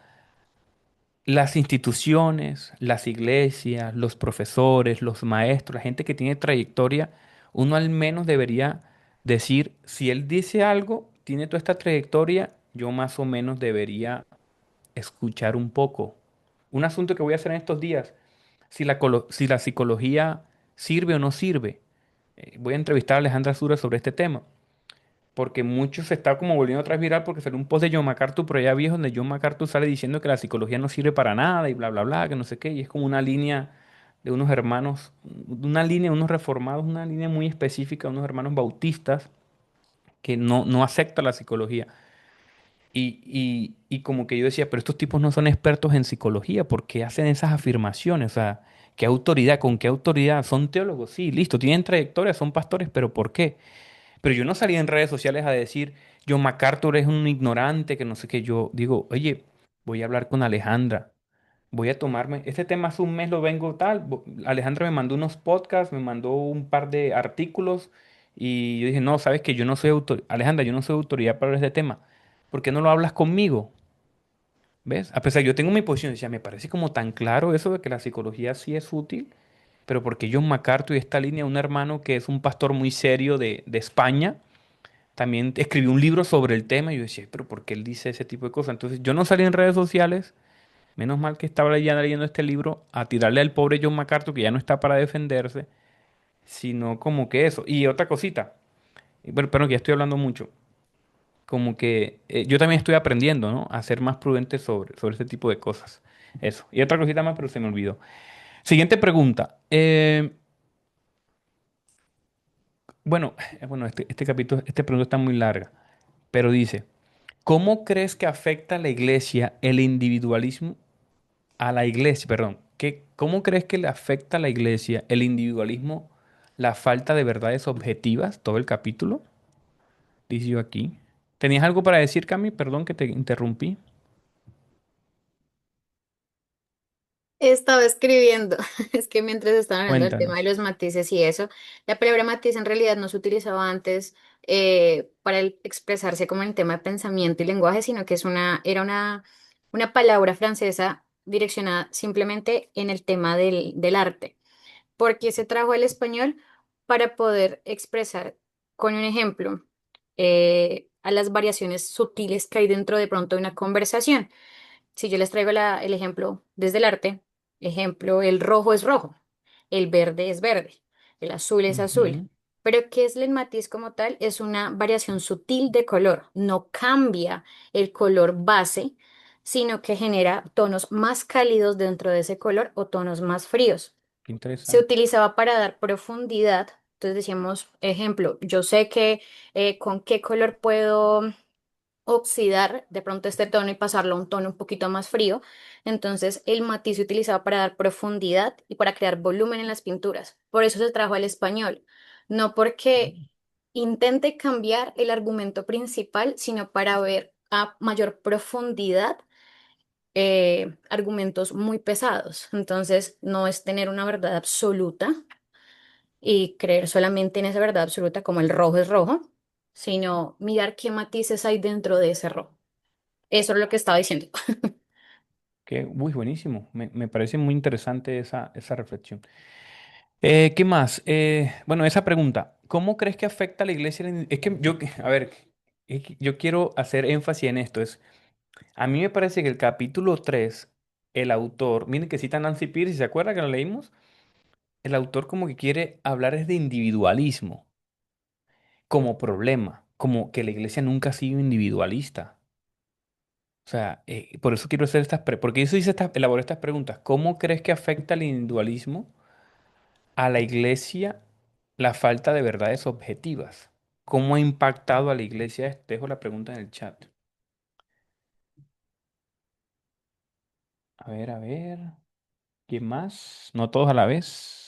las instituciones, las iglesias, los profesores, los maestros, la gente que tiene trayectoria, uno al menos debería decir, si él dice algo, tiene toda esta trayectoria, yo más o menos debería escuchar un poco. Un asunto que voy a hacer en estos días, si la psicología sirve o no sirve. Voy a entrevistar a Alejandra Sura sobre este tema porque mucho se está como volviendo otra vez viral porque salió un post de John MacArthur por allá viejo donde John MacArthur sale diciendo que la psicología no sirve para nada y bla, bla, bla, que no sé qué, y es como una línea de unos hermanos, una línea de unos reformados, una línea muy específica de unos hermanos bautistas que no acepta la psicología. Y como que yo decía, pero estos tipos no son expertos en psicología, ¿por qué hacen esas afirmaciones? O sea, ¿qué autoridad? ¿Con qué autoridad? Son teólogos, sí, listo, tienen trayectoria, son pastores, pero ¿por qué? Pero yo no salí en redes sociales a decir, John MacArthur es un ignorante, que no sé qué. Yo digo, oye, voy a hablar con Alejandra. Voy a tomarme, este tema hace un mes lo vengo tal. Alejandra me mandó unos podcasts, me mandó un par de artículos y yo dije, no, sabes que yo no soy autor, Alejandra, yo no soy autoridad para hablar de este tema. ¿Por qué no lo hablas conmigo? ¿Ves? A pesar de que yo tengo mi posición, decía, me parece como tan claro eso de que la psicología sí es útil, pero porque John MacArthur y esta línea, un hermano que es un pastor muy serio de España, también escribió un libro sobre el tema y yo decía, pero ¿por qué él dice ese tipo de cosas? Entonces yo no salí en redes sociales, menos mal que estaba ya leyendo este libro, a tirarle al pobre John MacArthur que ya no está para defenderse, sino como que eso. Y otra cosita, bueno, pero que ya estoy hablando mucho. como que yo también estoy aprendiendo, ¿no? A ser más prudente sobre este tipo de cosas. Eso. Y otra cosita más, pero se me olvidó. Siguiente pregunta. Bueno, este capítulo, esta pregunta está muy larga, pero dice, ¿cómo crees que afecta a la iglesia el individualismo? A la iglesia, perdón. ¿Cómo crees que le afecta a la iglesia el individualismo, la falta de verdades objetivas? Todo el capítulo, dice yo aquí. ¿Tenías algo para decir, Cami? Perdón que te interrumpí. Estaba escribiendo, es que mientras estaban hablando del tema de Cuéntanos. los matices y eso, la palabra matiz en realidad no se utilizaba antes para expresarse como en el tema de pensamiento y lenguaje, sino que era una palabra francesa direccionada simplemente en el tema del arte, porque se trajo al español para poder expresar con un ejemplo a las variaciones sutiles que hay dentro de pronto de una conversación. Si yo les traigo el ejemplo desde el arte, ejemplo, el rojo es rojo, el verde es verde, el azul es azul. Ujú. Pero ¿qué es el matiz como tal? Es una variación sutil de color. No cambia el color base, sino que genera tonos más cálidos dentro de ese color o tonos más fríos. Qué Se interesante. utilizaba para dar profundidad. Entonces decíamos, ejemplo, yo sé que con qué color puedo oxidar de pronto este tono y pasarlo a un tono un poquito más frío. Entonces el matiz se utilizaba para dar profundidad y para crear volumen en las pinturas. Por eso se trajo al español, no porque intente cambiar el argumento principal, sino para ver a mayor profundidad argumentos muy pesados. Entonces no es tener una verdad absoluta y creer solamente en esa verdad absoluta como el rojo es rojo, sino mirar qué matices hay dentro de ese rojo. Eso es lo que estaba diciendo. Uy, buenísimo. Me parece muy interesante esa reflexión. ¿Qué más? Bueno, esa pregunta. ¿Cómo crees que afecta a la iglesia? Es que yo, a ver, es que yo quiero hacer énfasis en esto. A mí me parece que el capítulo 3, el autor, miren que cita a Nancy Pierce, ¿se acuerda que lo leímos? El autor como que quiere hablar es de individualismo como problema, como que la iglesia nunca ha sido individualista. O sea, por eso quiero hacer porque eso elaboré estas preguntas. ¿Cómo crees que afecta el individualismo a la iglesia la falta de verdades objetivas? ¿Cómo ha impactado a la iglesia esto? Dejo la pregunta en el chat. A ver. ¿Quién más? No todos a la vez.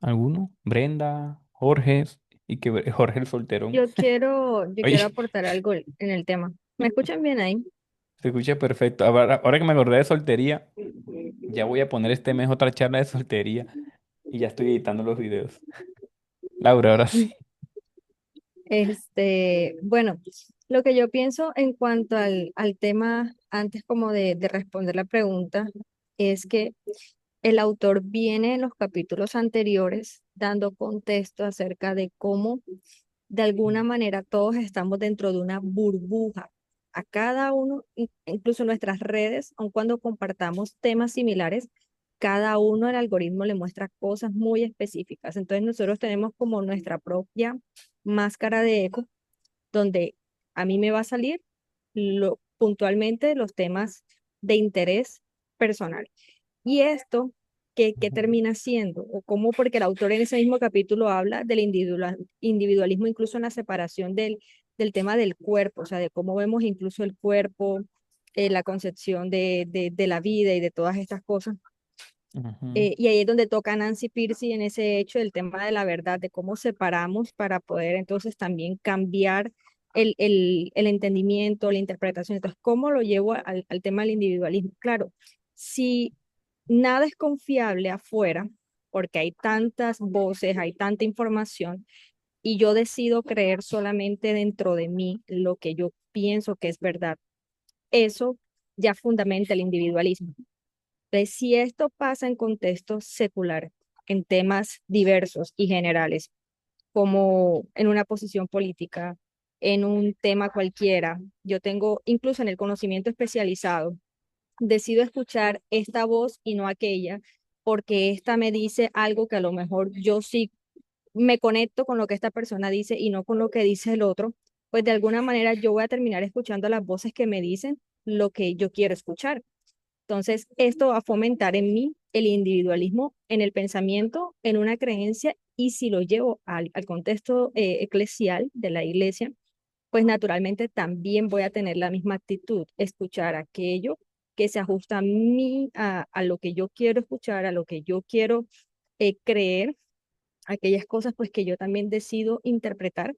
¿Alguno? Brenda, Jorge, y que Jorge el solterón. Yo quiero Oye, aportar algo en el tema. ¿Me escuchan bien ahí? se escucha perfecto. Ahora que me acordé de soltería, ya voy a poner este mes otra charla de soltería y ya estoy editando los videos. Laura, ahora sí. Bueno, lo que yo pienso en cuanto al tema, antes como de responder la pregunta, es que el autor viene en los capítulos anteriores dando contexto acerca de cómo de alguna manera todos estamos dentro de una burbuja. A cada uno, incluso nuestras redes, aun cuando compartamos temas similares, cada uno el algoritmo le muestra cosas muy específicas. Entonces nosotros tenemos como nuestra propia máscara de eco, donde a mí me va a salir puntualmente los temas de interés personal. Y esto, ¿qué Ujú, termina siendo? O cómo, porque el autor en ese mismo capítulo habla del individualismo, incluso en la separación del tema del cuerpo, o sea, de cómo vemos incluso el cuerpo, la concepción de la vida y de todas estas cosas. ujú, Y ahí es donde toca Nancy Piercy en ese hecho, el tema de la verdad, de cómo separamos para poder entonces también cambiar el entendimiento, la interpretación. Entonces, ¿cómo lo llevo al tema del individualismo? Claro, si nada es confiable afuera, porque hay tantas voces, hay tanta información, y yo decido creer solamente dentro de mí lo que yo pienso que es verdad, eso ya fundamenta el individualismo. Entonces, si esto pasa en contextos seculares, en temas diversos y generales, como en una posición política, en un tema cualquiera, yo tengo incluso en el conocimiento especializado, decido escuchar esta voz y no aquella, porque esta me dice algo que a lo mejor yo sí me conecto con lo que esta persona dice y no con lo que dice el otro, pues de alguna manera yo voy a terminar escuchando las voces que me dicen lo que yo quiero escuchar. Entonces, esto va a fomentar en mí el individualismo en el pensamiento, en una creencia, y si lo llevo al contexto eclesial de la iglesia, pues naturalmente también voy a tener la misma actitud, escuchar aquello que se ajusta a mí, a lo que yo quiero escuchar, a lo que yo quiero creer, aquellas cosas pues que yo también decido interpretar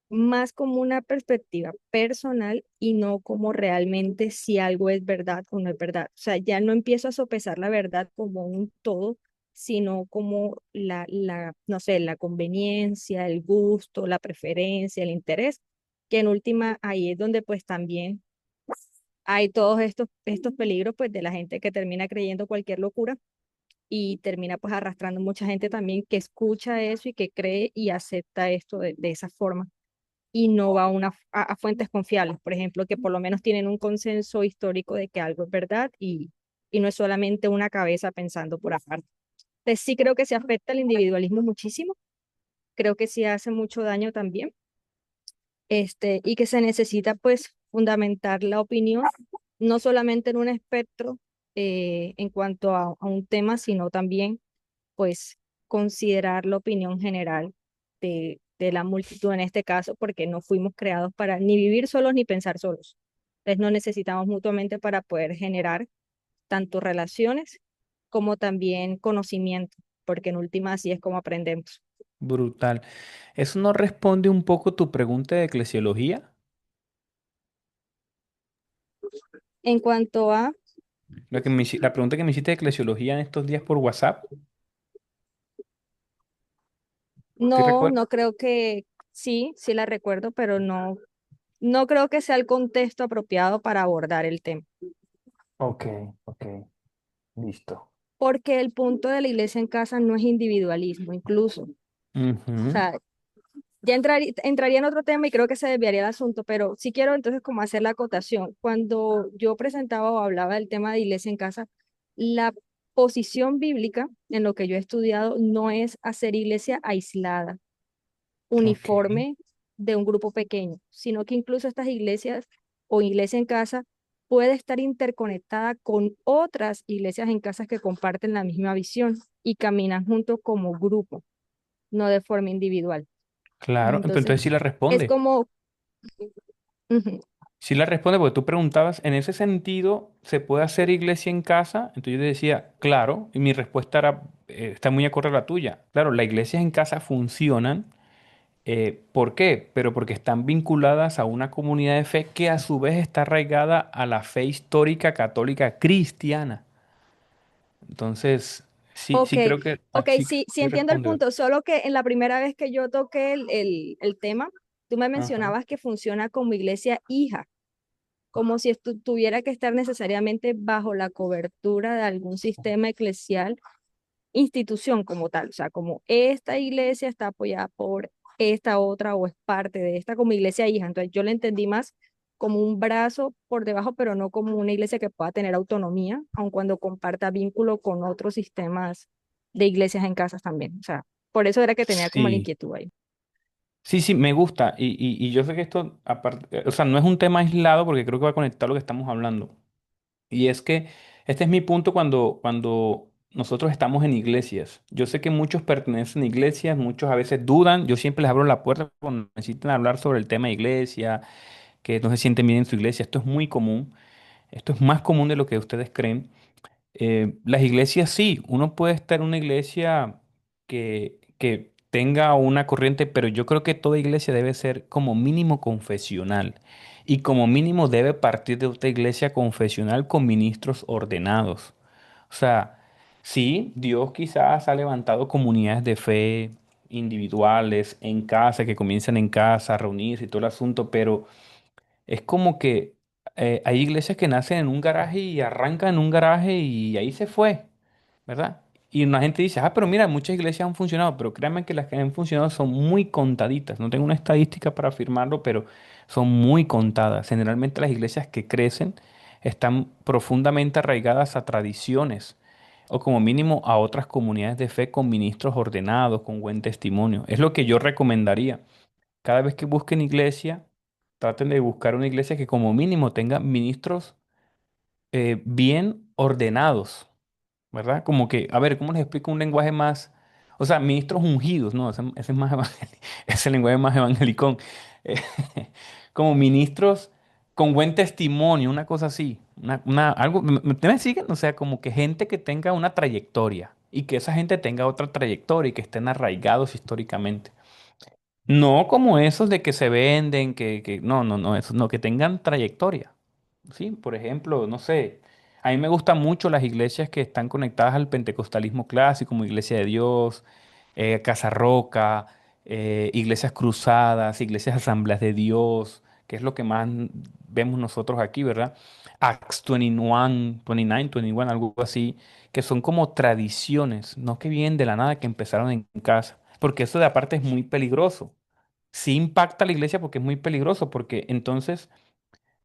más como una perspectiva personal y no como realmente si algo es verdad o no es verdad. O sea, ya no empiezo a sopesar la verdad como un todo, sino como no sé, la conveniencia, el gusto, la preferencia, el interés, que en última ahí es donde pues también hay todos estos peligros pues de la gente que termina creyendo cualquier locura y termina pues arrastrando mucha gente también que escucha eso y que cree y acepta esto de esa forma y no va a fuentes confiables, por ejemplo, que por lo menos tienen un consenso histórico de que algo es verdad y no es solamente una cabeza pensando por aparte. Entonces sí creo que se afecta el individualismo muchísimo, creo que sí hace mucho daño también, y que se necesita pues fundamentar la opinión, no solamente en un espectro en cuanto a un tema, sino también pues considerar la opinión general de la multitud en este caso, porque no fuimos creados para ni vivir solos ni pensar solos. Entonces nos necesitamos mutuamente para poder generar tanto relaciones como también conocimiento, porque en última así es como aprendemos. Brutal. ¿Eso no responde un poco tu pregunta de eclesiología? En cuanto a, La pregunta que me hiciste de eclesiología en estos días por WhatsApp. ¿Sí no, recuerdas? no creo que, sí, sí la recuerdo, pero no, no creo que sea el contexto apropiado para abordar el tema. Ok, ok, listo. Porque el punto de la iglesia en casa no es individualismo, incluso. O Ujú. sea, ya entraría en otro tema y creo que se desviaría el asunto, pero sí quiero entonces como hacer la acotación. Cuando yo presentaba o hablaba del tema de iglesia en casa, la posición bíblica en lo que yo he estudiado no es hacer iglesia aislada, Ok, uniforme de un grupo pequeño, sino que incluso estas iglesias o iglesia en casa puede estar interconectada con otras iglesias en casas que comparten la misma visión y caminan juntos como grupo, no de forma individual. claro. Pero Entonces, entonces sí la es responde. como, ujú, Sí la responde porque tú preguntabas, en ese sentido, ¿se puede hacer iglesia en casa? Entonces yo te decía, claro, y mi respuesta era, está muy acorde a la tuya. Claro, las iglesias en casa funcionan. ¿Por qué? Pero porque están vinculadas a una comunidad de fe que a su vez está arraigada a la fe histórica católica cristiana. Entonces, sí, ok, sí creo que ok, sí, sí, sí sí entiendo el responde. punto, solo que en la primera vez que yo toqué el tema, tú me Ajá. mencionabas que funciona como iglesia hija, como si esto tuviera que estar necesariamente bajo la cobertura de algún sistema eclesial, institución como tal, o sea, como esta iglesia está apoyada por esta otra o es parte de esta como iglesia hija. Entonces yo la entendí más como un brazo por debajo, pero no como una iglesia que pueda tener autonomía, aun cuando comparta vínculo con otros sistemas de iglesias en casas también. O sea, por eso era que tenía como la Sí, inquietud ahí. sí, sí, me gusta. Y yo sé que esto, aparte, o sea, no es un tema aislado porque creo que va a conectar lo que estamos hablando. Y es que este es mi punto cuando nosotros estamos en iglesias. Yo sé que muchos pertenecen a iglesias, muchos a veces dudan. Yo siempre les abro la puerta cuando necesitan hablar sobre el tema de iglesia, que no se sienten bien en su iglesia. Esto es muy común. Esto es más común de lo que ustedes creen. Las iglesias sí, uno puede estar en una iglesia que tenga una corriente, pero yo creo que toda iglesia debe ser como mínimo confesional y como mínimo debe partir de otra iglesia confesional con ministros ordenados. O sea, sí, Dios quizás ha levantado comunidades de fe individuales en casa, que comienzan en casa a reunirse y todo el asunto, pero es como que hay iglesias que nacen en un garaje y arrancan en un garaje y ahí se fue, ¿verdad? Y una gente dice, ah, pero mira, muchas iglesias han funcionado, pero créanme que las que han funcionado son muy contaditas. No tengo una estadística para afirmarlo, pero son muy contadas. Generalmente las iglesias que crecen están profundamente arraigadas a tradiciones. o como mínimo a otras comunidades de fe con ministros ordenados, con buen testimonio. Es lo que yo recomendaría. Cada vez que busquen iglesia, traten de buscar una iglesia que como mínimo tenga ministros bien ordenados, ¿verdad? Como que, a ver, ¿cómo les explico un lenguaje más? O sea, ministros ungidos, ¿no? Ese es más ese lenguaje más evangelicón. Eh, como ministros con buen testimonio, una cosa así. Algo, ¿me siguen? O sea, como que gente que tenga una trayectoria y que esa gente tenga otra trayectoria y que estén arraigados históricamente. No como esos de que se venden, no, no, no, esos no, que tengan trayectoria. Sí, por ejemplo, no sé, a mí me gustan mucho las iglesias que están conectadas al pentecostalismo clásico, como Iglesia de Dios, Casa Roca, iglesias cruzadas, iglesias asambleas de Dios, que es lo que más vemos nosotros aquí, ¿verdad? Acts 21, 29, 21, algo así, que son como tradiciones, no que vienen de la nada, que empezaron en casa, porque eso de aparte es muy peligroso. Sí impacta a la iglesia porque es muy peligroso, porque entonces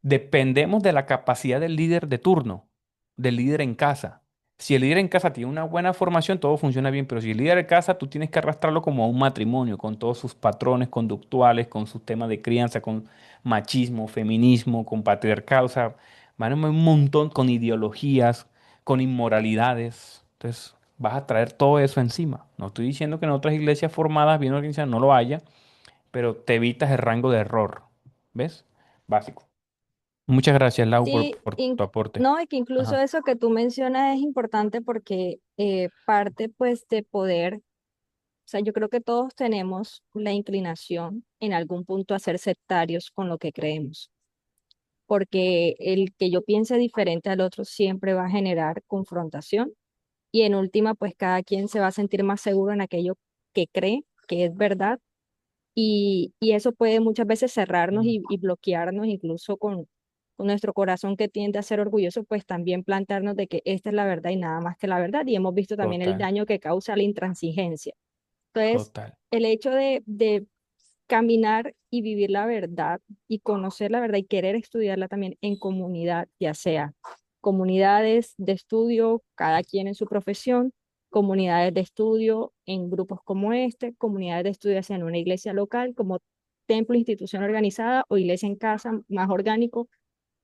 dependemos de la capacidad del líder de turno, del líder en casa. Si el líder en casa tiene una buena formación, todo funciona bien, pero si el líder en casa, tú tienes que arrastrarlo como a un matrimonio, con todos sus patrones conductuales, con sus temas de crianza, con machismo, feminismo, con patriarcado, o sea, van un montón con ideologías, con inmoralidades. Entonces, vas a traer todo eso encima. No estoy diciendo que en otras iglesias formadas, bien organizadas, no lo haya, pero te evitas el rango de error. ¿Ves? Básico. Muchas gracias, Lau, Sí, por tu aporte. no, y que incluso Ajá. eso que tú mencionas es importante porque parte pues de poder, o sea, yo creo que todos tenemos la inclinación en algún punto a ser sectarios con lo que creemos, porque el que yo piense diferente al otro siempre va a generar confrontación y en última pues cada quien se va a sentir más seguro en aquello que cree que es verdad y eso puede muchas veces cerrarnos y bloquearnos incluso con nuestro corazón que tiende a ser orgulloso, pues también plantearnos de que esta es la verdad y nada más que la verdad. Y hemos visto también el Total, daño que causa la intransigencia. Entonces, total. el hecho de caminar y vivir la verdad y conocer la verdad y querer estudiarla también en comunidad, ya sea comunidades de estudio, cada quien en su profesión, comunidades de estudio en grupos como este, comunidades de estudio ya sea en una iglesia local, como templo, institución organizada o iglesia en casa, más orgánico,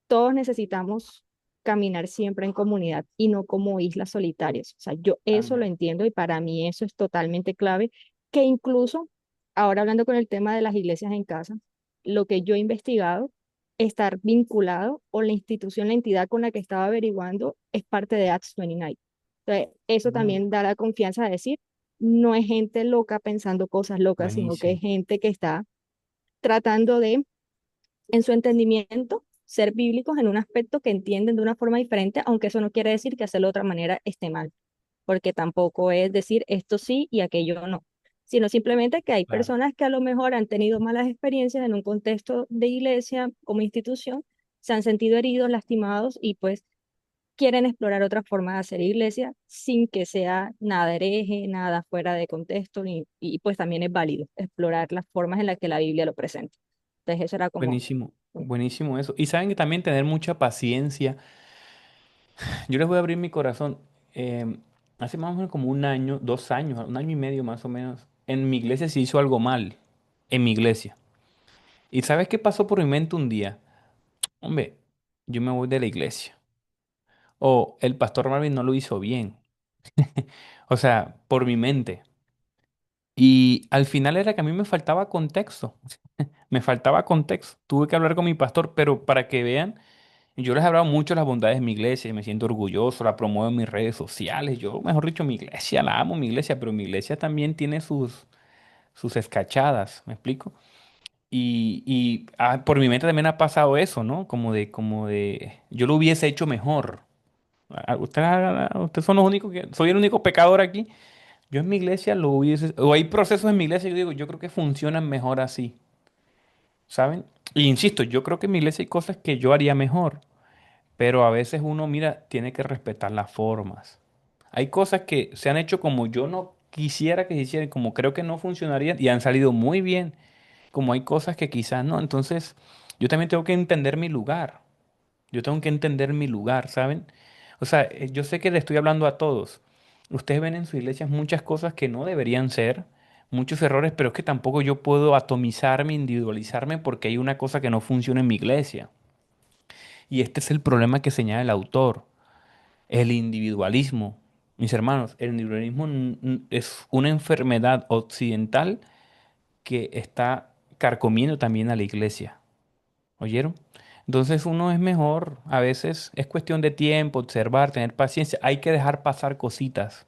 todos necesitamos caminar siempre en comunidad y no como islas solitarias. O sea, yo eso lo Amén. entiendo y para mí eso es totalmente clave, que incluso ahora hablando con el tema de las iglesias en casa, lo que yo he investigado, estar vinculado o la institución, la entidad con la que estaba averiguando es parte de Acts 29. Entonces, eso Mm, también da la confianza de decir, no es gente loca pensando cosas locas, sino que es buenísimo, gente que está tratando de en su entendimiento, ser bíblicos en un aspecto que entienden de una forma diferente, aunque eso no quiere decir que hacerlo de otra manera esté mal, porque tampoco es decir esto sí y aquello no, sino simplemente que hay claro. personas que a lo mejor han tenido malas experiencias en un contexto de iglesia como institución, se han sentido heridos, lastimados y pues quieren explorar otra forma de hacer iglesia sin que sea nada hereje, nada fuera de contexto, y pues también es válido explorar las formas en las que la Biblia lo presenta. Entonces eso era como Buenísimo, buenísimo eso. Y saben que también tener mucha paciencia. Yo les voy a abrir mi corazón. Hace más o menos como un año, 2 años, un año y medio más o menos, en mi iglesia se hizo algo mal. En mi iglesia. ¿Y sabes qué pasó por mi mente un día? Hombre, yo me voy de la iglesia. O el pastor Marvin no lo hizo bien. O sea, por mi mente. Y al final era que a mí me faltaba contexto. Me faltaba contexto. Tuve que hablar con mi pastor, pero para que vean, yo les he hablado mucho de las bondades de mi iglesia, y me siento orgulloso, la promuevo en mis redes sociales. Yo, mejor dicho, mi iglesia, la amo mi iglesia, pero mi iglesia también tiene sus escachadas, ¿me explico? Por mi mente también ha pasado eso, ¿no? Yo lo hubiese hecho mejor. Ustedes son los únicos soy el único pecador aquí. Yo en mi iglesia lo hubiese, o hay procesos en mi iglesia, yo digo, yo creo que funcionan mejor así, ¿saben? Y insisto, yo creo que en mi iglesia hay cosas que yo haría mejor, pero a veces uno, mira, tiene que respetar las formas. Hay cosas que se han hecho como yo no quisiera que se hicieran, como creo que no funcionarían y han salido muy bien, como hay cosas que quizás no. Entonces, yo también tengo que entender mi lugar. Yo tengo que entender mi lugar, ¿saben? O sea, yo sé que le estoy hablando a todos, Ustedes ven en sus iglesias muchas cosas que no deberían ser, muchos errores, pero es que tampoco yo puedo atomizarme, individualizarme porque hay una cosa que no funciona en mi iglesia. Y este es el problema que señala el autor, el individualismo. Mis hermanos, el individualismo es una enfermedad occidental que está carcomiendo también a la iglesia. ¿Oyeron? Entonces uno es mejor, a veces es cuestión de tiempo, observar, tener paciencia, hay que dejar pasar cositas.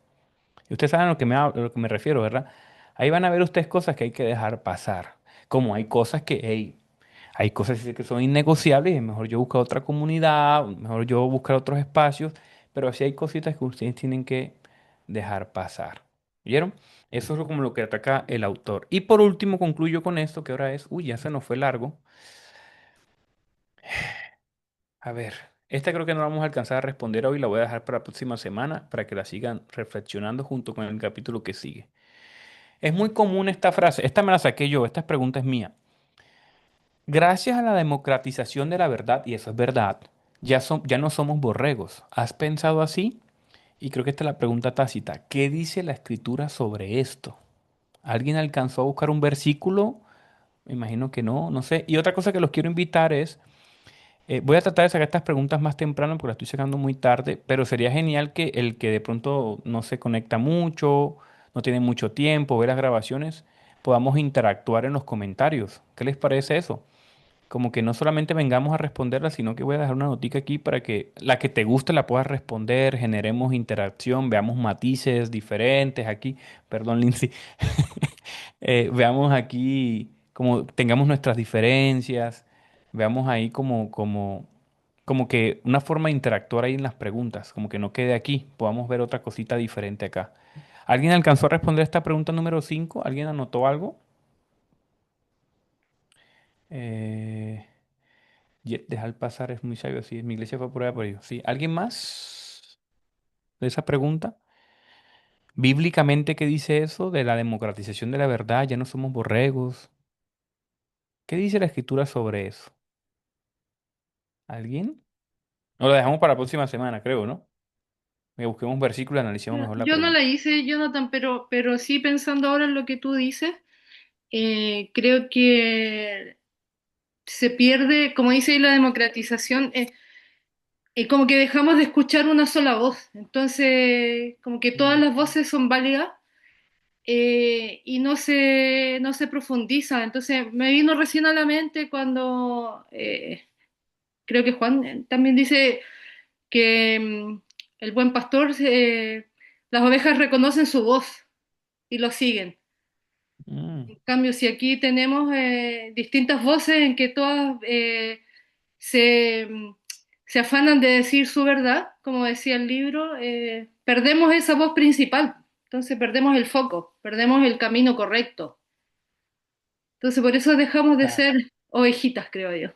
Y ustedes saben a lo que a lo que me refiero, ¿verdad? Ahí van a ver ustedes cosas que hay que dejar pasar. Como hay cosas que, hey, hay cosas que son innegociables y es mejor yo buscar otra comunidad, mejor yo buscar otros espacios, pero así hay cositas que ustedes tienen que dejar pasar. ¿Vieron? Eso es como lo que ataca el autor. Y por último concluyo con esto, que ahora es, uy, ya se nos fue largo. A ver, esta creo que no vamos a alcanzar a responder hoy, la voy a dejar para la próxima semana para que la sigan reflexionando junto con el capítulo que sigue. Es muy común esta frase, esta me la saqué yo, esta pregunta es mía. Gracias a la democratización de la verdad, y eso es verdad, ya no somos borregos. ¿Has pensado así? Y creo que esta es la pregunta tácita. ¿Qué dice la escritura sobre esto? ¿Alguien alcanzó a buscar un versículo? Me imagino que no, no sé. Y otra cosa que los quiero invitar es, voy a tratar de sacar estas preguntas más temprano porque las estoy sacando muy tarde, pero sería genial que el que de pronto no se conecta mucho, no tiene mucho tiempo, ve las grabaciones, podamos interactuar en los comentarios. ¿Qué les parece eso? Como que no solamente vengamos a responderla, sino que voy a dejar una notica aquí para que la que te guste la puedas responder, generemos interacción, veamos matices diferentes aquí. Perdón, Lindsay. Veamos aquí como tengamos nuestras diferencias, veamos ahí como que una forma de interactuar ahí en las preguntas, como que no quede aquí, podamos ver otra cosita diferente acá. ¿Alguien alcanzó a responder esta pregunta número 5? ¿Alguien anotó algo? Eh, Dejar pasar es muy sabio, sí, mi iglesia fue prueba por ello. Sí, ¿alguien más de esa pregunta? Bíblicamente, ¿qué dice eso de la democratización de la verdad? Ya no somos borregos. ¿Qué dice la escritura sobre eso? ¿Alguien? No lo dejamos para la próxima semana, creo, ¿no? Que busquemos un versículo y analicemos mejor la Yo no la pregunta. hice, Jonathan, pero sí pensando ahora en lo que tú dices, creo que se pierde, como dice ahí la democratización, como que dejamos de escuchar una sola voz. Entonces, como que todas Mm. las voces son válidas y no se profundiza. Entonces, me vino recién a la mente cuando creo que Juan también dice que el buen pastor, las ovejas reconocen su voz y lo siguen. Mm. En cambio, si aquí tenemos distintas voces en que todas se, se afanan de decir su verdad, como decía el libro, perdemos esa voz principal. Entonces perdemos el foco, perdemos el camino correcto. Entonces por eso dejamos de Claro, ser ovejitas, creo yo.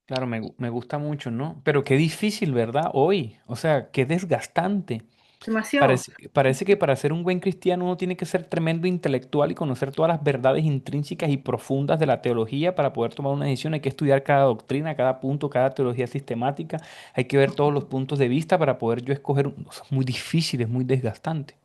claro, me gusta mucho, ¿no? Pero qué difícil, ¿verdad? Hoy, o sea, qué desgastante. Demasiado. Parece que para ser un buen cristiano uno tiene que ser tremendo intelectual y conocer todas las verdades intrínsecas y profundas de la teología para poder tomar una decisión. Hay que estudiar cada doctrina, cada punto, cada teología sistemática. Hay que ver todos los puntos de vista para poder yo escoger. O sea, es muy difícil, es muy desgastante.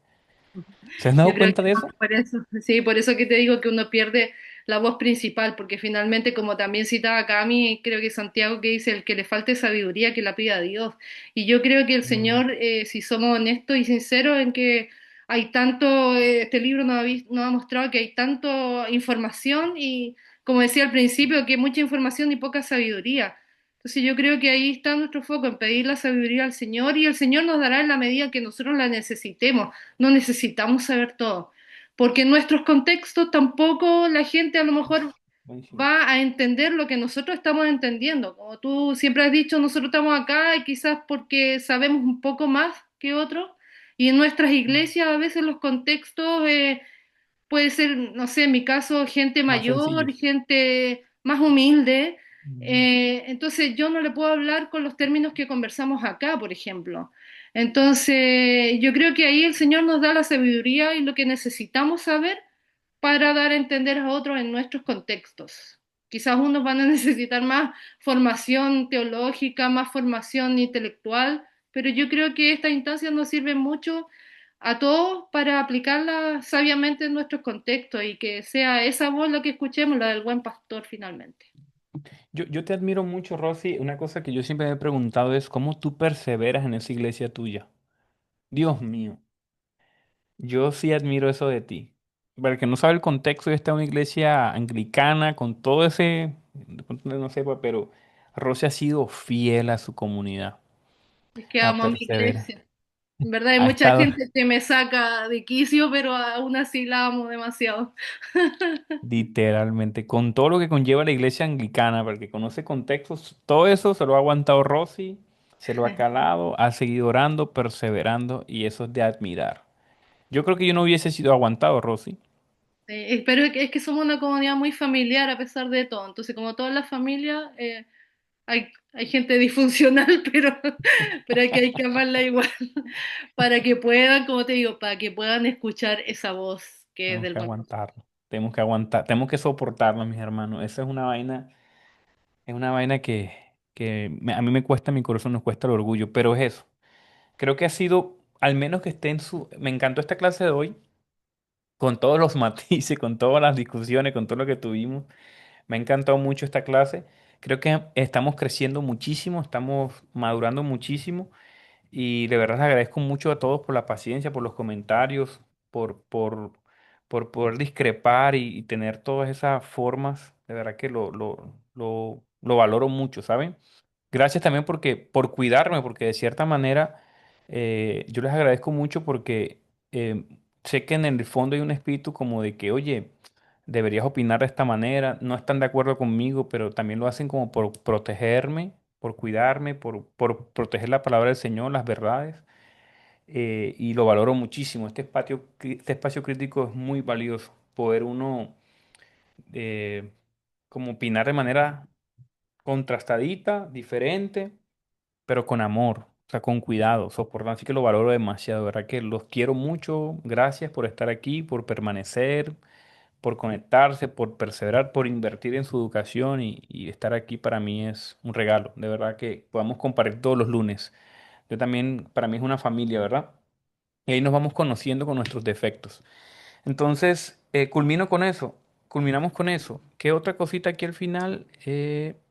¿Se han Yo dado creo que cuenta de eso? por eso, sí, por eso que te digo que uno pierde la voz principal, porque finalmente, como también citaba Cami, creo que Santiago que dice, el que le falte sabiduría, que la pida a Dios. Y yo creo que el Mm. Señor, si somos honestos y sinceros en que hay tanto, este libro nos ha mostrado que hay tanto información y, como decía al principio, que mucha información y poca sabiduría. Entonces yo creo que ahí está nuestro foco, en pedir la sabiduría al Señor y el Señor nos dará en la medida que nosotros la necesitemos. No necesitamos saber todo, porque en nuestros contextos tampoco la gente a lo mejor Buenísimo. va a entender lo que nosotros estamos entendiendo. Como tú siempre has dicho, nosotros estamos acá y quizás porque sabemos un poco más que otros, y en nuestras iglesias a veces los contextos puede ser, no sé, en mi caso, gente Más mayor, sencillos. gente más humilde. Mm. Entonces yo no le puedo hablar con los términos que conversamos acá, por ejemplo. Entonces yo creo que ahí el Señor nos da la sabiduría y lo que necesitamos saber para dar a entender a otros en nuestros contextos. Quizás unos van a necesitar más formación teológica, más formación intelectual pero yo creo que estas instancias nos sirven mucho a todos para aplicarlas sabiamente en nuestros contextos y que sea esa voz la que escuchemos, la del buen pastor finalmente. Yo te admiro mucho, Rosy. Una cosa que yo siempre me he preguntado es cómo tú perseveras en esa iglesia tuya. Dios mío, yo sí admiro eso de ti. Para el que no sabe el contexto, yo estaba en una iglesia anglicana con todo ese, no sepa, pero Rosy ha sido fiel a su comunidad, Es que a amo a mi perseverar. iglesia. En verdad hay Ha mucha estado gente que me saca de quicio, pero aún así la amo demasiado. literalmente con todo lo que conlleva la iglesia anglicana, para el que conoce contextos, todo eso se lo ha aguantado Rosy, se lo ha calado, ha seguido orando, perseverando, y eso es de admirar. Yo creo que yo no hubiese sido aguantado, Rosy. Pero es que somos una comunidad muy familiar a pesar de todo. Entonces, como todas las familias, hay gente disfuncional, pero hay que amarla igual para que puedan, como te digo, para que puedan escuchar esa voz que es Tenemos del que buen pastor. aguantarlo. Tenemos que aguantar, tenemos que soportarlo, mis hermanos. Esa es una vaina a mí me cuesta, mi corazón nos cuesta el orgullo, pero es eso. Creo que ha sido, al menos que esté en su... Me encantó esta clase de hoy, con todos los matices, con todas las discusiones, con todo lo que tuvimos. Me ha encantado mucho esta clase. Creo que estamos creciendo muchísimo, estamos madurando muchísimo. Y de verdad les agradezco mucho a todos por la paciencia, por los comentarios, por, por, por poder discrepar y tener todas esas formas. De verdad que lo valoro mucho, ¿saben? Gracias también por cuidarme, porque de cierta manera yo les agradezco mucho porque eh, sé que en el fondo hay un espíritu como de que, oye, deberías opinar de esta manera, no están de acuerdo conmigo, pero también lo hacen como por protegerme, por cuidarme, por proteger la palabra del Señor, las verdades, y lo valoro muchísimo. Este espacio crítico es muy valioso, poder uno eh, como opinar de manera contrastadita, diferente, pero con amor, o sea, con cuidado, soportando, así que lo valoro demasiado, de ¿verdad? Que los quiero mucho, gracias por estar aquí, por permanecer, por conectarse, por perseverar, por invertir en su educación y estar aquí para mí es un regalo, de verdad que podamos compartir todos los lunes. Yo también, para mí es una familia, ¿verdad? Y ahí nos vamos conociendo con nuestros defectos. Entonces, culmino con eso, culminamos con eso. ¿Qué otra cosita aquí al final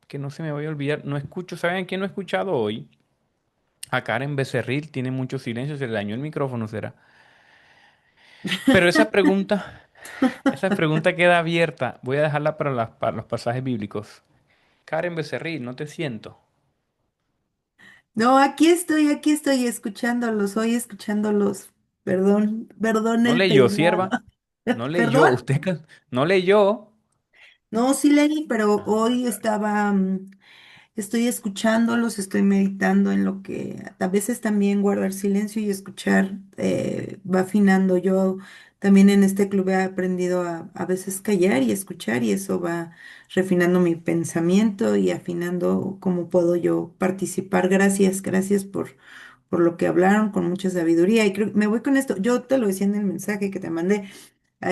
que no se me vaya a olvidar? No escucho, ¿saben a quién no he escuchado hoy? A Karen Becerril, tiene mucho silencio, se le dañó el micrófono, ¿será? Pero esa pregunta queda abierta. Voy a dejarla para, para los pasajes bíblicos. Karen Becerril, no te siento. No, aquí estoy escuchándolos, hoy escuchándolos. Perdón, perdón No el leyó, peinado. sierva. No leyó. ¿Perdón? Usted no leyó. No, sí leí, pero Ah, hoy caray. estaba, estoy escuchándolos, estoy meditando en lo que a veces también guardar silencio y escuchar va afinando. Yo también en este club he aprendido a veces callar y escuchar y eso va refinando mi pensamiento y afinando cómo puedo yo participar. Gracias, gracias por lo que hablaron con mucha sabiduría. Y creo, me voy con esto. Yo te lo decía en el mensaje que te mandé.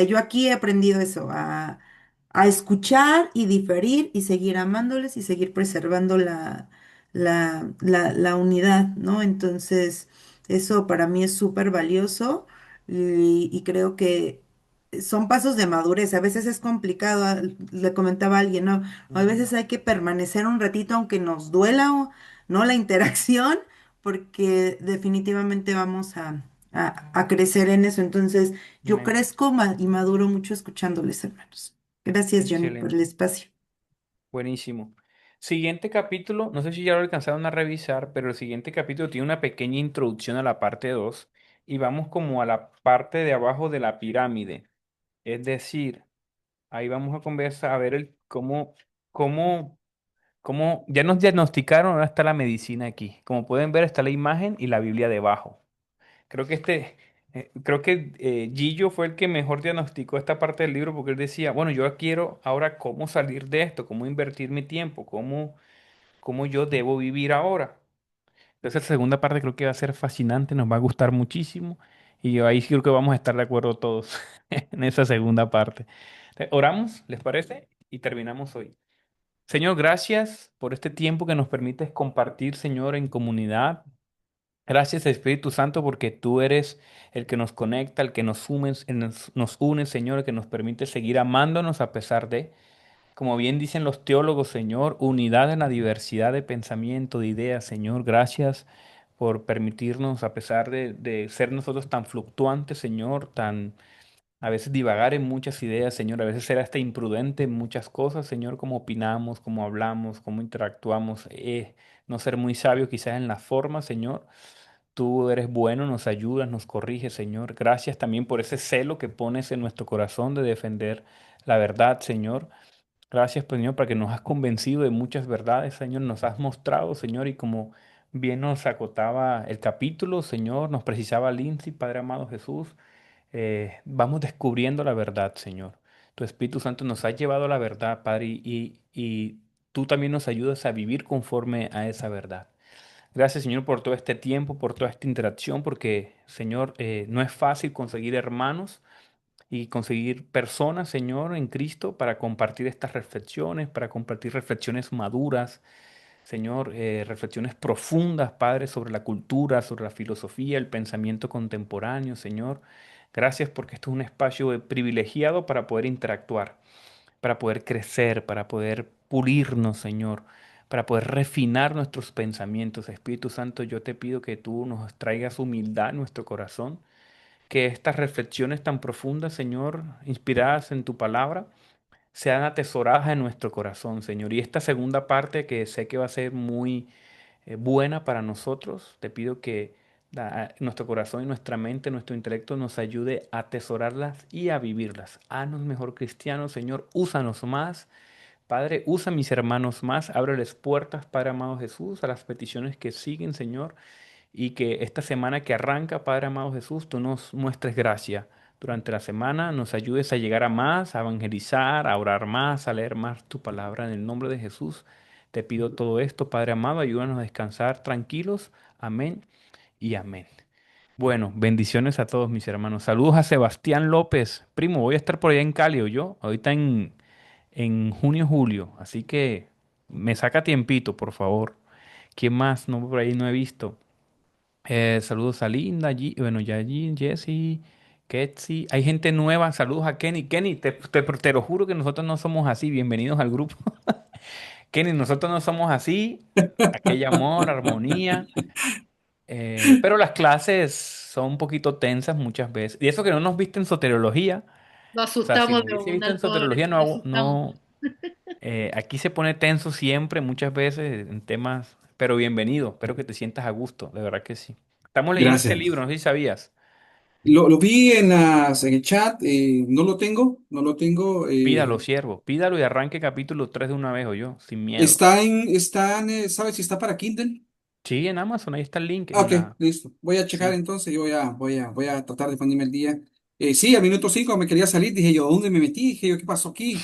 Yo aquí he aprendido eso, a escuchar y diferir y seguir amándoles y seguir preservando la unidad, ¿no? Entonces, eso para mí es súper valioso y creo que son pasos de madurez. A veces es complicado, le comentaba a alguien, ¿no? A Ujú. veces hay que permanecer un ratito aunque nos duela, ¿no? La interacción, porque definitivamente vamos a crecer en eso. Entonces, yo Amén. crezco y maduro mucho escuchándoles, hermanos. Gracias, Johnny, por el Excelente. espacio. Buenísimo. Siguiente capítulo, no sé si ya lo alcanzaron a revisar, pero el siguiente capítulo tiene una pequeña introducción a la parte 2 y vamos como a la parte de abajo de la pirámide. Es decir, ahí vamos a conversar, a ver cómo, ya nos diagnosticaron, ahora está la medicina aquí. Como pueden ver, está la imagen y la Biblia debajo. Creo que Gillo fue el que mejor diagnosticó esta parte del libro porque él decía, bueno, yo quiero ahora cómo salir de esto, cómo invertir mi tiempo, cómo yo debo vivir ahora. Entonces, la segunda parte creo que va a ser fascinante, nos va a gustar muchísimo y ahí sí creo que vamos a estar de acuerdo todos en esa segunda parte. Oramos, ¿les parece? Y terminamos hoy. Señor, gracias por este tiempo que nos permites compartir, Señor, en comunidad. Gracias, Espíritu Santo, porque tú eres el que nos conecta, el que nos une, Señor, el que nos permite seguir amándonos a pesar de, como bien dicen los teólogos, Señor, unidad en la diversidad de pensamiento, de ideas, Señor. Gracias por permitirnos, a pesar de ser nosotros tan fluctuantes, Señor, tan a veces divagar en muchas ideas, Señor, a veces ser hasta imprudente en muchas cosas, Señor, como opinamos, como hablamos, cómo interactuamos, no ser muy sabio quizás en la forma, Señor. Tú eres bueno, nos ayudas, nos corriges, Señor. Gracias también por ese celo que pones en nuestro corazón de defender la verdad, Señor. Gracias, pues, Señor, porque nos has convencido de muchas verdades, Señor. Nos has mostrado, Señor, y como bien nos acotaba el capítulo, Señor, nos precisaba Lindsay, Padre amado Jesús. Vamos descubriendo la verdad, Señor. Tu Espíritu Santo nos ha llevado a la verdad, Padre, y tú también nos ayudas a vivir conforme a esa verdad. Gracias, Señor, por todo este tiempo, por toda esta interacción, porque, Señor, no es fácil conseguir hermanos y conseguir personas, Señor, en Cristo para compartir estas reflexiones, para compartir reflexiones maduras, Señor, reflexiones profundas, Padre, sobre la cultura, sobre la filosofía, el pensamiento contemporáneo, Señor. Gracias porque esto es un espacio privilegiado para poder interactuar, para poder crecer, para poder pulirnos, Señor, para poder refinar nuestros pensamientos. Espíritu Santo, yo te pido que tú nos traigas humildad en nuestro corazón, que estas reflexiones tan profundas, Señor, inspiradas en tu palabra, sean atesoradas en nuestro corazón, Señor. Y esta segunda parte que sé que va a ser muy buena para nosotros, te pido que nuestro corazón y nuestra mente, nuestro intelecto nos ayude a atesorarlas y a vivirlas. Haznos mejor cristianos, Señor. Úsanos más. Padre, usa a mis hermanos más. Ábreles puertas, Padre amado Jesús, a las peticiones que siguen, Señor, y que esta semana que arranca, Padre amado Jesús, tú nos muestres gracia. Durante la semana nos ayudes a llegar a más, a evangelizar, a orar más, a leer más tu palabra en el nombre de Jesús. Te pido todo esto, Padre amado, ayúdanos a descansar tranquilos. Amén y amén. Bueno, bendiciones a todos mis hermanos. Saludos a Sebastián López. Primo, voy a estar por allá en Cali, ¿o yo? Ahorita en junio, julio. Así que me saca tiempito, por favor. ¿Quién más? No, por ahí no he visto. Saludos a Linda, bueno, Yayi, Jesse, Ketsi. Hay gente nueva. Saludos a Kenny. Kenny, te lo juro que nosotros no somos así. Bienvenidos al grupo. Kenny, nosotros no somos así. Aquel amor, armonía. Pero las clases son un poquito tensas muchas veces. Y eso que no nos viste en soteriología. Lo O sea, si asustamos nos de hubiese visto una en al pobre, soteriología, lo no, asustamos. no, aquí se pone tenso siempre, muchas veces, en temas. Pero bienvenido. Espero que te sientas a gusto. De verdad que sí. Estamos leyendo este libro, Gracias. no sé si sabías. Lo vi en el chat, no lo tengo, no lo tengo. Pídalo, siervo. Pídalo y arranque capítulo 3 de una vez o yo, sin miedo. ¿Sabes si está para Kindle? Sí, en Amazon, ahí está el link Ah, en ok, la... listo. Voy a checar Sí. entonces, yo voy a tratar de ponerme el día. Sí, al minuto 5 me quería salir, dije yo, ¿dónde me metí? Dije yo, ¿qué pasó aquí?